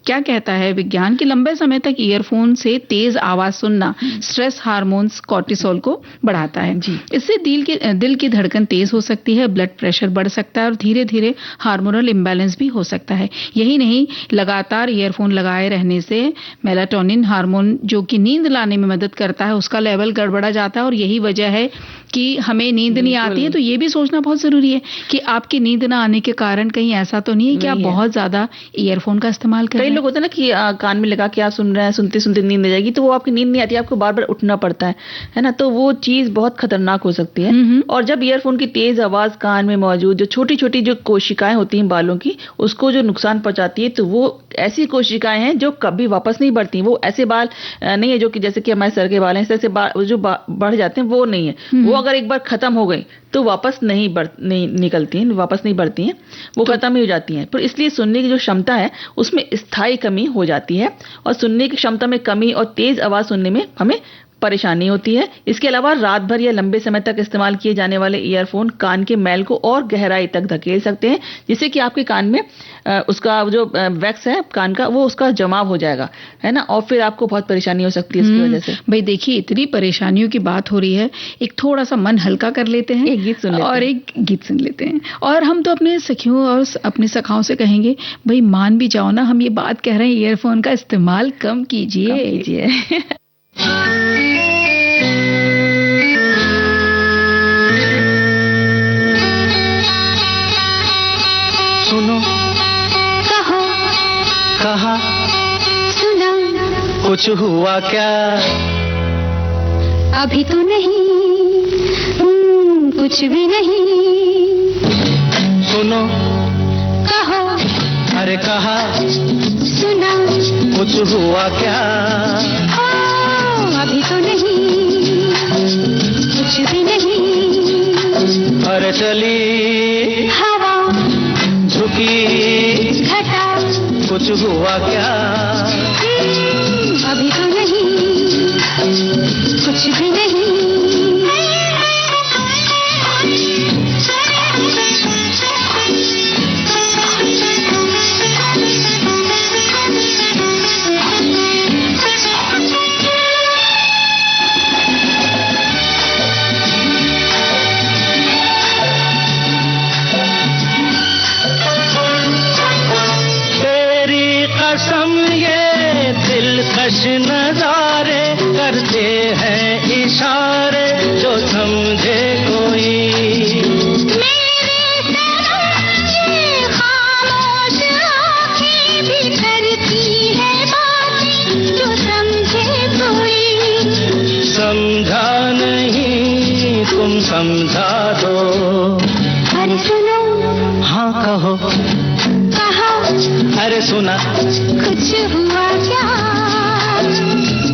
क्या कहता है विज्ञान कि लंबे समय तक ईयरफोन से तेज आवाज सुनना स्ट्रेस हार्मोन्स कोर्टिसोल को बढ़ाता है। इससे दिल की धड़कन तेज हो सकती है, ब्लड प्रेशर बढ़ सकता है और धीरे धीरे हार्मोनल इम्बैलेंस भी हो सकता है। यही नहीं, लगातार ईयरफोन लगाए रहने से मेलाटोनिन हार्मोन जो कि नींद लाने में मदद करता है, उसका लेवल गड़बड़ा जाता है और यही वजह है कि हमें नींद नहीं आती है। तो ये भी सोचना बहुत जरूरी है कि आपकी नींद ना आने के कारण कहीं ऐसा तो नहीं है कि आप बहुत ज्यादा ईयरफोन का इस्तेमाल कर रहे हैं। कई लोग होते हैं ना कि कान में लगा के आप सुन रहे हैं, सुनते सुनते नींद आ जाएगी, तो वो आपकी नींद नहीं आती, आपको बार बार उठना पड़ता है ना, तो वो चीज बहुत खतरनाक हो सकती है। और जब ईयरफोन की तेज आवाज कान में मौजूद जो छोटी छोटी जो कोशिकाएं होती हैं बालों की, उसको जो नुकसान पहुंचाती है, तो वो ऐसी कोशिकाएं हैं जो कभी वापस नहीं बढ़ती। वो ऐसे बाल नहीं है जो कि जैसे कि हमारे सर के बाल हैं, ऐसे जो बढ़ जाते हैं वो नहीं है। वो अगर एक बार खत्म हो गई तो वापस नहीं निकलती हैं, वापस नहीं बढ़ती हैं, वो खत्म ही हो जाती हैं। पर इसलिए सुनने की जो क्षमता है उसमें स्थायी कमी हो जाती है और सुनने की क्षमता में कमी और तेज आवाज सुनने में हमें परेशानी होती है। इसके अलावा रात भर या लंबे समय तक इस्तेमाल किए जाने वाले ईयरफोन कान के मैल को और गहराई तक धकेल सकते हैं, जिससे कि आपके कान में उसका जो वैक्स है कान का, वो उसका जमाव हो जाएगा, है ना, और फिर आपको बहुत परेशानी हो सकती है इसकी वजह से। भाई देखिए, इतनी परेशानियों की बात हो रही है, एक थोड़ा सा मन हल्का कर लेते हैं, एक गीत सुन लेते हैं। और हम तो अपने सखियों और अपने सखाओं से कहेंगे, भाई मान भी जाओ ना, हम ये बात कह रहे हैं ईयरफोन का इस्तेमाल कम कीजिए। सुनो, कहो, कहा, सुना, कुछ हुआ क्या? अभी तो नहीं, कुछ भी नहीं। सुनो, कहो, अरे कहा सुना कुछ हुआ क्या? अभी तो नहीं, कुछ भी नहीं। अरे चली हवा, झुकी घटा, कुछ हुआ क्या? अभी तो नहीं, कुछ भी नहीं। दिलकश नजारे करते हैं इशारे जो समझे कोई। मेरे सनम ये खामोश आँखें भी करती है बातें जो समझे कोई। समझा नहीं तुम समझा दो। अरे सुनो, हाँ कहो, कहा, अरे सुना कुछ हुआ क्या?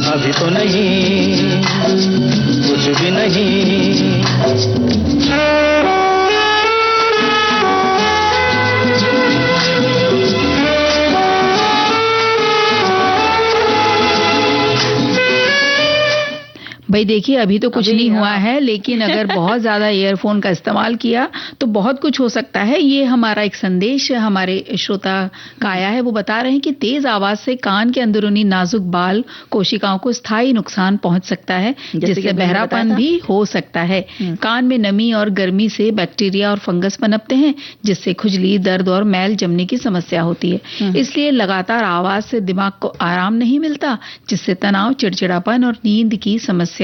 अभी तो नहीं, कुछ भी नहीं। भाई देखिए अभी तो कुछ नहीं हुआ है, लेकिन अगर बहुत ज्यादा ईयरफोन का इस्तेमाल किया तो बहुत कुछ हो सकता है। ये हमारा एक संदेश हमारे श्रोता का आया है। वो बता रहे हैं कि तेज आवाज से कान के अंदरूनी नाजुक बाल कोशिकाओं को स्थायी नुकसान पहुंच सकता है, जिससे बहरापन भी हो सकता है। कान में नमी और गर्मी से बैक्टीरिया और फंगस पनपते हैं, जिससे खुजली, दर्द और मैल जमने की समस्या होती है। इसलिए लगातार आवाज से दिमाग को आराम नहीं मिलता, जिससे तनाव, चिड़चिड़ापन और नींद की समस्या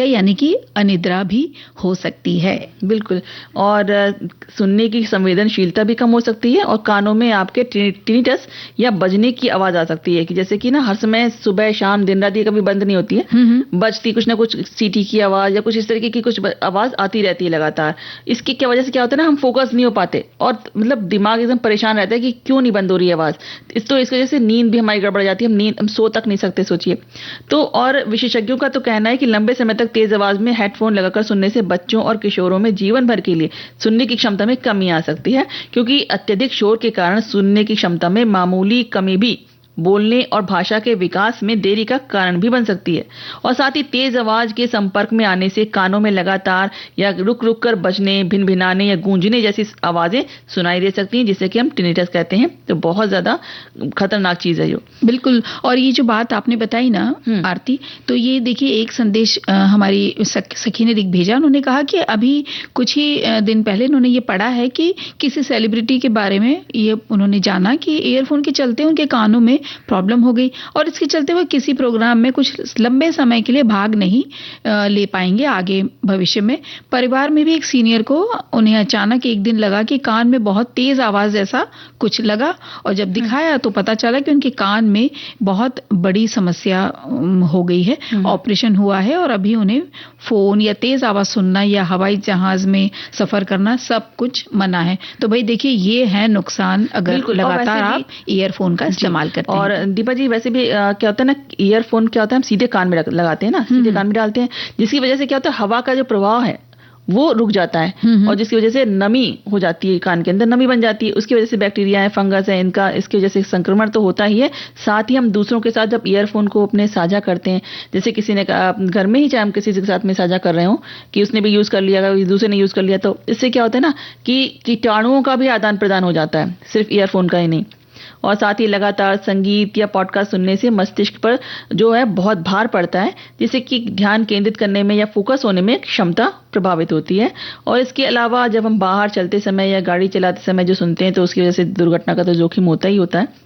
यानी कि अनिद्रा भी हो सकती है। बिल्कुल। और सुनने की संवेदनशीलता भी कम हो सकती है और कानों में आपके टिनिटस या बजने की आवाज आ सकती है कि जैसे कि ना हर समय सुबह शाम दिन रात ये कभी बंद नहीं होती है, बजती कुछ ना कुछ सीटी की आवाज या कुछ इस तरीके की कुछ आवाज आती रहती है लगातार। इसकी क्या वजह से क्या होता है ना, हम फोकस नहीं हो पाते और मतलब दिमाग एकदम परेशान रहता है कि क्यों नहीं बंद हो रही है आवाज। तो इस वजह से नींद भी हमारी गड़बड़ जाती है, हम सो तक नहीं सकते, सोचिए। तो और विशेषज्ञों का तो कहना है कि लंबे समय तक तेज आवाज में हेडफोन लगाकर सुनने से बच्चों और किशोरों में जीवन भर के लिए सुनने की क्षमता में कमी आ सकती है, क्योंकि अत्यधिक शोर के कारण सुनने की क्षमता में मामूली कमी भी बोलने और भाषा के विकास में देरी का कारण भी बन सकती है। और साथ ही तेज आवाज के संपर्क में आने से कानों में लगातार या रुक रुक कर बजने, भिनभिनाने या गूंजने जैसी आवाजें सुनाई दे सकती हैं, जिसे कि हम टिनिटस कहते हैं। तो बहुत ज्यादा खतरनाक चीज है जो। बिल्कुल। और ये जो बात आपने बताई ना आरती, तो ये देखिए एक संदेश हमारी सखी ने भेजा। उन्होंने कहा कि अभी कुछ ही दिन पहले उन्होंने ये पढ़ा है कि किसी सेलिब्रिटी के बारे में ये उन्होंने जाना कि ईयरफोन के चलते उनके कानों में प्रॉब्लम हो गई और इसके चलते वो किसी प्रोग्राम में कुछ लंबे समय के लिए भाग नहीं ले पाएंगे आगे भविष्य में। परिवार में भी एक सीनियर को उन्हें अचानक एक दिन लगा कि कान में बहुत तेज आवाज जैसा कुछ लगा और जब दिखाया तो पता चला कि उनके कान में बहुत बड़ी समस्या हो गई है। ऑपरेशन हुआ है और अभी उन्हें फोन या तेज आवाज सुनना या हवाई जहाज में सफर करना सब कुछ मना है। तो भाई देखिए ये है नुकसान अगर लगातार आप ईयरफोन का इस्तेमाल करते हैं। और दीपा जी वैसे भी क्या होता है ना, ईयरफोन क्या होता है हम सीधे कान में लगाते हैं ना, सीधे कान में डालते हैं, जिसकी वजह से क्या होता है हवा का जो प्रवाह है वो रुक जाता है और जिसकी वजह से नमी हो जाती है, कान के अंदर नमी बन जाती है। उसकी वजह से बैक्टीरिया है, फंगस है, इनका इसकी वजह से संक्रमण तो होता ही है। साथ ही हम दूसरों के साथ जब ईयरफोन को अपने साझा करते हैं, जैसे किसी ने घर में ही चाहे हम किसी के साथ में साझा कर रहे हो कि उसने भी यूज कर लिया, दूसरे ने यूज कर लिया, तो इससे क्या होता है ना कि कीटाणुओं का भी आदान प्रदान हो जाता है, सिर्फ ईयरफोन का ही नहीं। और साथ ही लगातार संगीत या पॉडकास्ट सुनने से मस्तिष्क पर जो है बहुत भार पड़ता है, जिससे कि ध्यान केंद्रित करने में या फोकस होने में क्षमता प्रभावित होती है। और इसके अलावा जब हम बाहर चलते समय या गाड़ी चलाते समय जो सुनते हैं तो उसकी वजह से दुर्घटना का तो जोखिम होता ही होता है।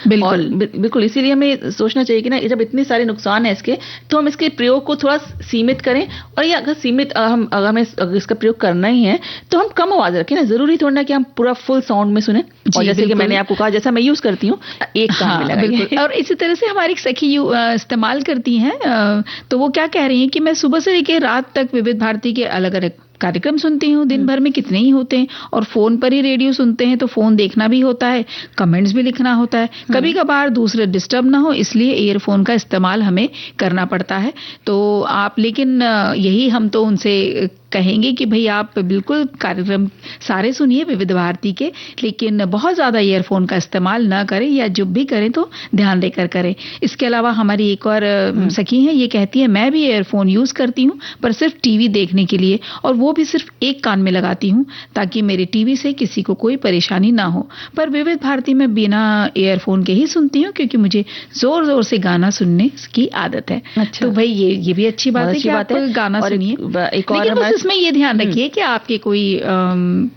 बिल्कुल। इसीलिए हमें सोचना चाहिए कि ना जब इतने सारे नुकसान है इसके, तो हम इसके प्रयोग को थोड़ा सीमित करें। और या अगर सीमित हमें इसका प्रयोग करना ही है तो हम कम आवाज रखें ना, जरूरी थोड़ा ना कि हम पूरा फुल साउंड में सुने। और जैसे कि मैंने आपको कहा, जैसा मैं यूज करती हूँ एक कान में लगाइए। और इसी तरह से हमारी सखी इस्तेमाल करती हैं, तो वो क्या कह रही हैं कि मैं सुबह से लेकर रात तक विविध भारती के अलग अलग कार्यक्रम सुनती हूँ, दिन भर में कितने ही होते हैं, और फोन पर ही रेडियो सुनते हैं तो फोन देखना भी होता है, कमेंट्स भी लिखना होता है, कभी कभार दूसरे डिस्टर्ब ना हो इसलिए ईयरफोन का इस्तेमाल हमें करना पड़ता है। तो आप, लेकिन यही हम तो उनसे कहेंगे कि भाई आप बिल्कुल कार्यक्रम सारे सुनिए विविध भारती के, लेकिन बहुत ज्यादा ईयरफोन का इस्तेमाल ना करें, या जब भी करें तो ध्यान देकर करें। इसके अलावा हमारी एक और सखी है, ये कहती है मैं भी ईयरफोन यूज करती हूँ पर सिर्फ टीवी देखने के लिए, और वो भी सिर्फ एक कान में लगाती हूँ ताकि मेरे टीवी से किसी को कोई परेशानी ना हो। पर विविध भारती में बिना ईयरफोन के ही सुनती हूँ क्योंकि मुझे जोर जोर से गाना सुनने की आदत है। अच्छा। तो भाई ये भी अच्छी बात है कि आप गाना सुनिए, लेकिन इसमें ये ध्यान रखिए कि आपके कोई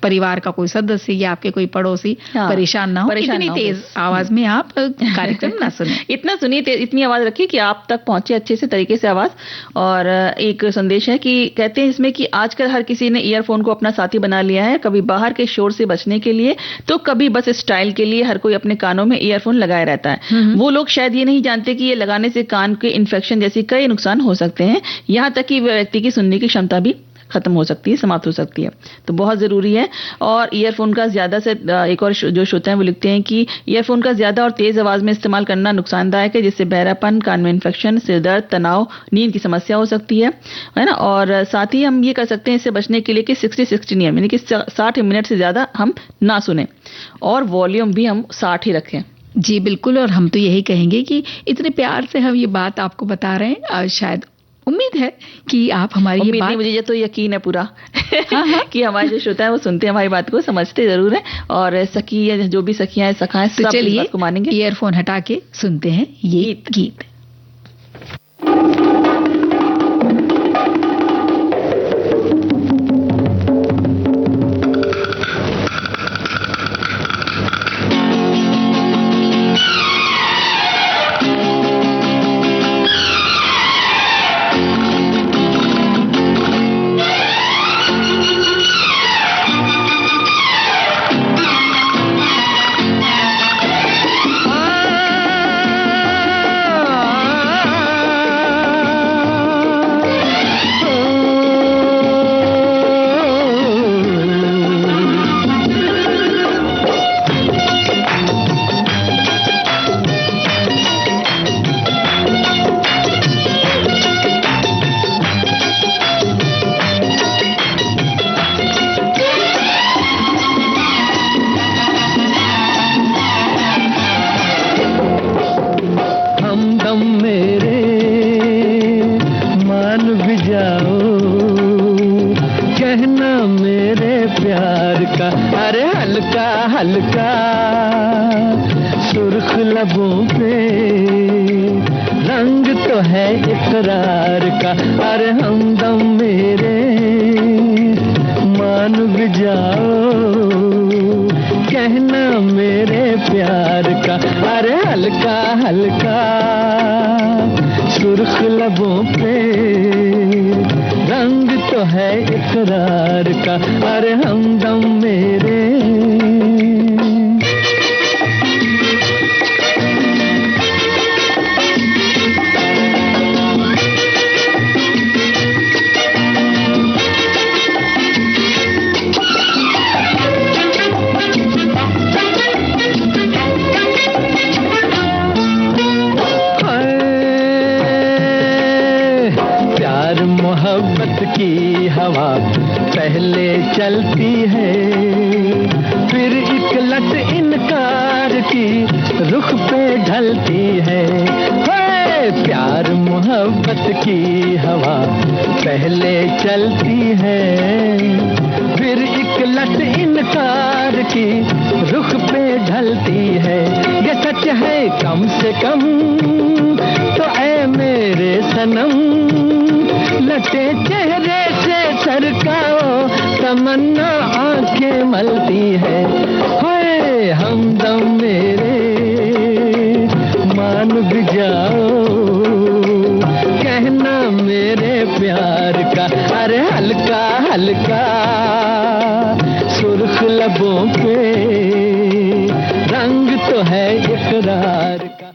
परिवार का कोई सदस्य या आपके कोई पड़ोसी परेशान ना हो, इतनी तेज आवाज में आप कार्यक्रम ना सुने। इतना सुनिए, इतनी आवाज रखिए कि आप तक पहुंचे अच्छे से तरीके से आवाज। और एक संदेश है कि कहते हैं इसमें कि आजकल हर किसी ने ईयरफोन को अपना साथी बना लिया है, कभी बाहर के शोर से बचने के लिए तो कभी बस स्टाइल के लिए हर कोई अपने कानों में ईयरफोन लगाए रहता है। वो लोग शायद ये नहीं जानते कि ये लगाने से कान के इन्फेक्शन जैसी कई नुकसान हो सकते हैं, यहाँ तक कि व्यक्ति की सुनने की क्षमता भी खत्म हो सकती है, समाप्त हो सकती है। तो बहुत जरूरी है। और ईयरफोन का ज्यादा से, एक और जो श्रोता हैं वो लिखते हैं कि ईयरफोन का ज्यादा और तेज आवाज में इस्तेमाल करना नुकसानदायक है, जिससे बहरापन, कान में इन्फेक्शन, सिरदर्द, तनाव, नींद की समस्या हो सकती है ना। और साथ ही हम ये कर सकते हैं इससे बचने के लिए कि 60-60 नियम, यानी कि 60 मिनट से ज्यादा हम ना सुने, और वॉल्यूम भी हम 60 ही रखें। जी बिल्कुल। और हम तो यही कहेंगे कि इतने प्यार से हम ये बात आपको बता रहे हैं, शायद उम्मीद है कि आप हमारी ये बात, मुझे तो यकीन है पूरा कि हमारे जो श्रोता है वो सुनते हैं हमारी बात को, समझते जरूर है। और सखी या जो भी सखियां सखाएं सब इस बात को मानेंगे। ईयरफोन हटा के सुनते हैं ये गीत। हल्का सुर्ख लबों पे रंग तो है इकरार का, अरे हमदम मेरे मान भी जाओ कहना मेरे प्यार का, अरे हल्का हल्का सुर्ख लबों पे रंग तो है इकरार का, अरे हमदम मेरे। मोहब्बत की हवा पहले चलती है, फिर एक लट इनकार की रुख पे ढलती है। प्यार मोहब्बत की हवा पहले चलती है, फिर एक लट इनकार की रुख पे ढलती है। ये सच है कम से कम तो ऐ मेरे सनम, लटे चेहरे से सरकाओ तमन्ना आंखें मलती है। होए हमदम मेरे मान भी जाओ कहना मेरे प्यार का, अरे हल्का हल्का सुर्ख लबों पे रंग तो है इकरार का।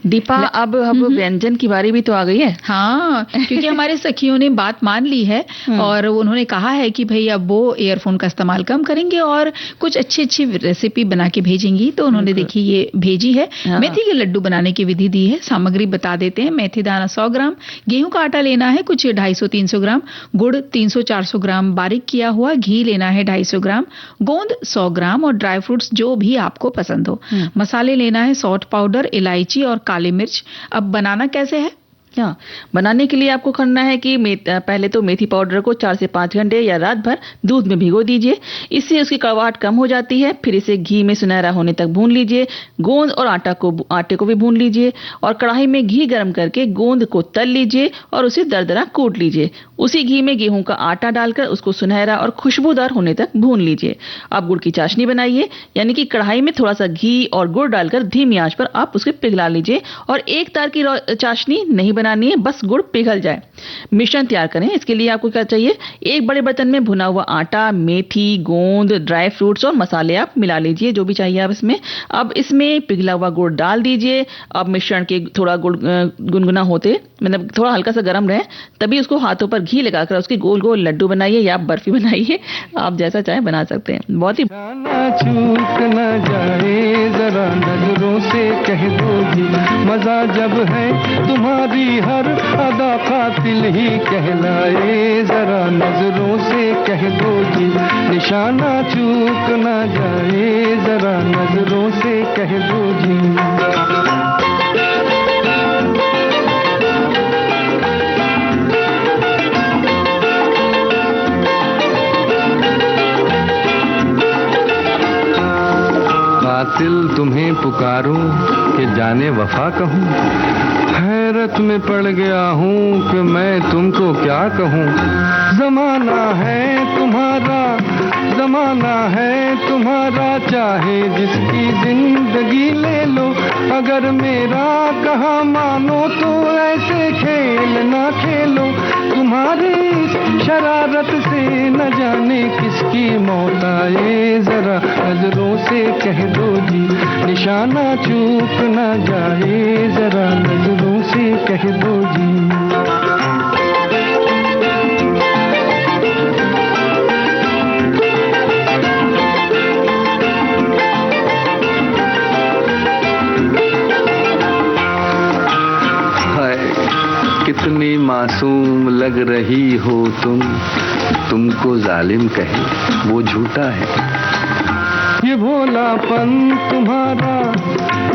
दीपा, अब व्यंजन की बारी भी तो आ गई है। हाँ, क्योंकि हमारे सखियों ने बात मान ली है और उन्होंने कहा है कि भाई अब वो ईयरफोन का इस्तेमाल कम करेंगे और कुछ अच्छी रेसिपी बना के भेजेंगी। तो उन्होंने देखी ये भेजी है। मेथी के लड्डू बनाने की विधि दी है। सामग्री बता देते हैं। मेथी दाना 100 ग्राम, गेहूं का आटा लेना है कुछ 250-300 ग्राम, गुड़ 300-400 ग्राम, बारीक किया हुआ घी लेना है 250 ग्राम, गोंद 100 ग्राम और ड्राई फ्रूट्स जो भी आपको पसंद हो। मसाले लेना है सौंठ पाउडर, इलायची और काली मिर्च। अब बनाना कैसे है? हाँ, बनाने के लिए आपको करना है कि पहले तो मेथी पाउडर को 4 से 5 घंटे या रात भर दूध में भिगो दीजिए। इससे उसकी कड़वाहट कम हो जाती है। फिर इसे घी में सुनहरा होने तक भून लीजिए। गोंद और आटे को भी भून लीजिए और कढ़ाई में घी गर्म करके गोंद को तल लीजिए और उसे दरदरा कूट लीजिए। उसी घी में गेहूं का आटा डालकर उसको सुनहरा और खुशबूदार होने तक भून लीजिए। अब गुड़ की चाशनी बनाइए, यानी कि कढ़ाई में थोड़ा सा घी और गुड़ डालकर धीमी आंच पर आप उसके पिघला लीजिए और एक तार की चाशनी नहीं बनानी है, बस गुड़ पिघल जाए। मिश्रण तैयार करें। इसके लिए आपको क्या चाहिए? एक बड़े बर्तन में भुना हुआ आटा, मेथी, गोंद, ड्राई फ्रूट्स और मसाले आप मिला लीजिए, जो भी चाहिए आप इसमें। अब इसमें पिघला हुआ गुड़ डाल दीजिए। अब मिश्रण के थोड़ा गुड़ गुनगुना होते, मतलब थोड़ा हल्का सा गर्म रहे, तभी उसको हाथों पर घी लगाकर उसके गोल गोल लड्डू बनाइए या बर्फी बनाइए, आप जैसा चाहे बना सकते हैं। बहुत ही चूक न जाए जरा नजरों से कह दो जी, मजा जब है तुम्हारी हर अदा कातिल ही कहलाए, जरा नजरों से कह दो जी, निशाना चूक न जाए जरा नजरों से कह दो जी। कातिल तुम्हें पुकारूं कि जाने वफा कहूं, हैरत में पड़ गया हूं कि मैं तुमको क्या कहूं। जमाना है तुम्हारा, जमाना है तुम्हारा, चाहे जिसकी जिंदगी ले लो, अगर मेरा कहा मानो तो ऐसे खेल ना खेलो। तुम्हारी शरारत से न जाने किसकी मौत आए, जरा नजरों से कह दो जी, निशाना चूक न जाए, जरा नजरों से कह दो जी। कितनी मासूम लग रही हो तुम, तुमको जालिम कहे वो झूठा है। ये भोलापन तुम्हारा,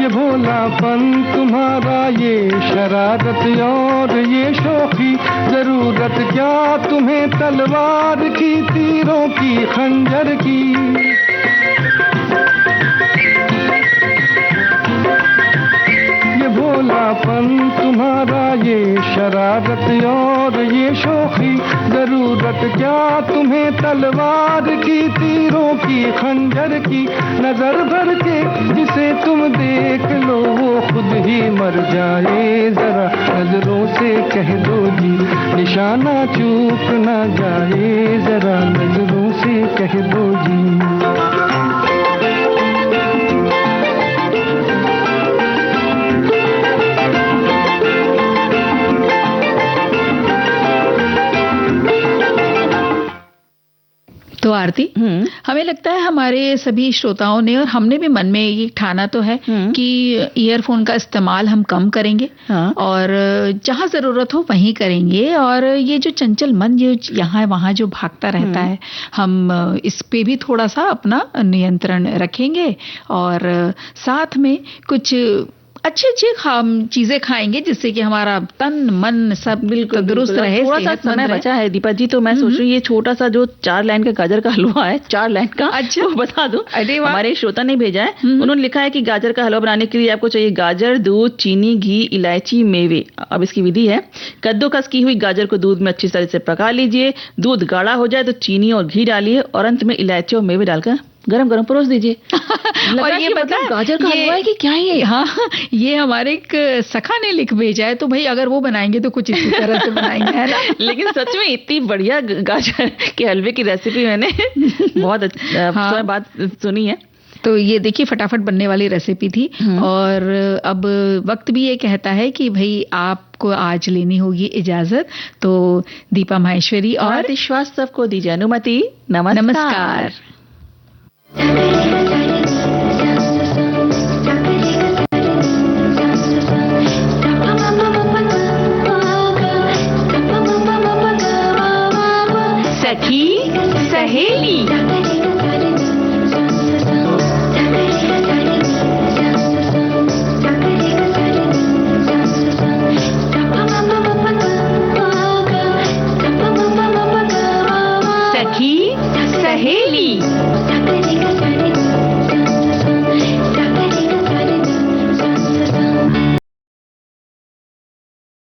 ये भोलापन तुम्हारा, ये शरारत और ये शौखी, जरूरत क्या तुम्हें तलवार की, तीरों की, खंजर की। भोलापन तुम्हारा, ये शरारत और ये शौखी, जरूरत क्या तुम्हें तलवार की, तीरों की, खंजर की। नजर भर के जिसे तुम देख लो वो खुद ही मर जाए, जरा नजरों से कह दो जी, निशाना चूक न जाए, जरा नजरों से कह दो जी। तो आरती, हमें लगता है हमारे सभी श्रोताओं ने और हमने भी मन में ये ठाना तो है कि ईयरफोन का इस्तेमाल हम कम करेंगे और जहां जरूरत हो वहीं करेंगे। और ये जो चंचल मन जो यहाँ वहां जो भागता रहता है, हम इस पे भी थोड़ा सा अपना नियंत्रण रखेंगे और साथ में कुछ अच्छी चीजें खाएंगे जिससे कि हमारा तन मन सब बिल्कुल दुरुस्त रहे। थोड़ा सा समय बचा है दीपा जी, तो मैं सोच रही हूँ ये छोटा सा जो 4 लाइन का गाजर का हलवा है, 4 लाइन का, अच्छा वो बता दूं। हमारे श्रोता ने भेजा है, उन्होंने लिखा है कि गाजर का हलवा बनाने के लिए आपको चाहिए गाजर, दूध, चीनी, घी, इलायची, मेवे। अब इसकी विधि है, कद्दूकस की हुई गाजर को दूध में अच्छी तरह से पका लीजिए। दूध गाढ़ा हो जाए तो चीनी और घी डालिए और अंत में इलायची और मेवे डालकर गरम गरम परोस दीजिए। और ये पता है गाजर का हलवा है कि क्या है? हाँ, ये हमारे एक सखा ने लिख भेजा है, तो भाई अगर वो बनाएंगे तो कुछ इसी तरह से बनाएंगे, है ना। लेकिन सच में इतनी बढ़िया गाजर के हलवे की रेसिपी मैंने बहुत बात सुनी है। तो ये देखिए फटाफट बनने वाली रेसिपी थी। और अब वक्त भी ये कहता है कि भाई आपको आज लेनी होगी इजाजत। तो दीपा माहेश्वरी और विश्वास सबको दीजिए अनुमति। नमस्कार। सखी सहेली।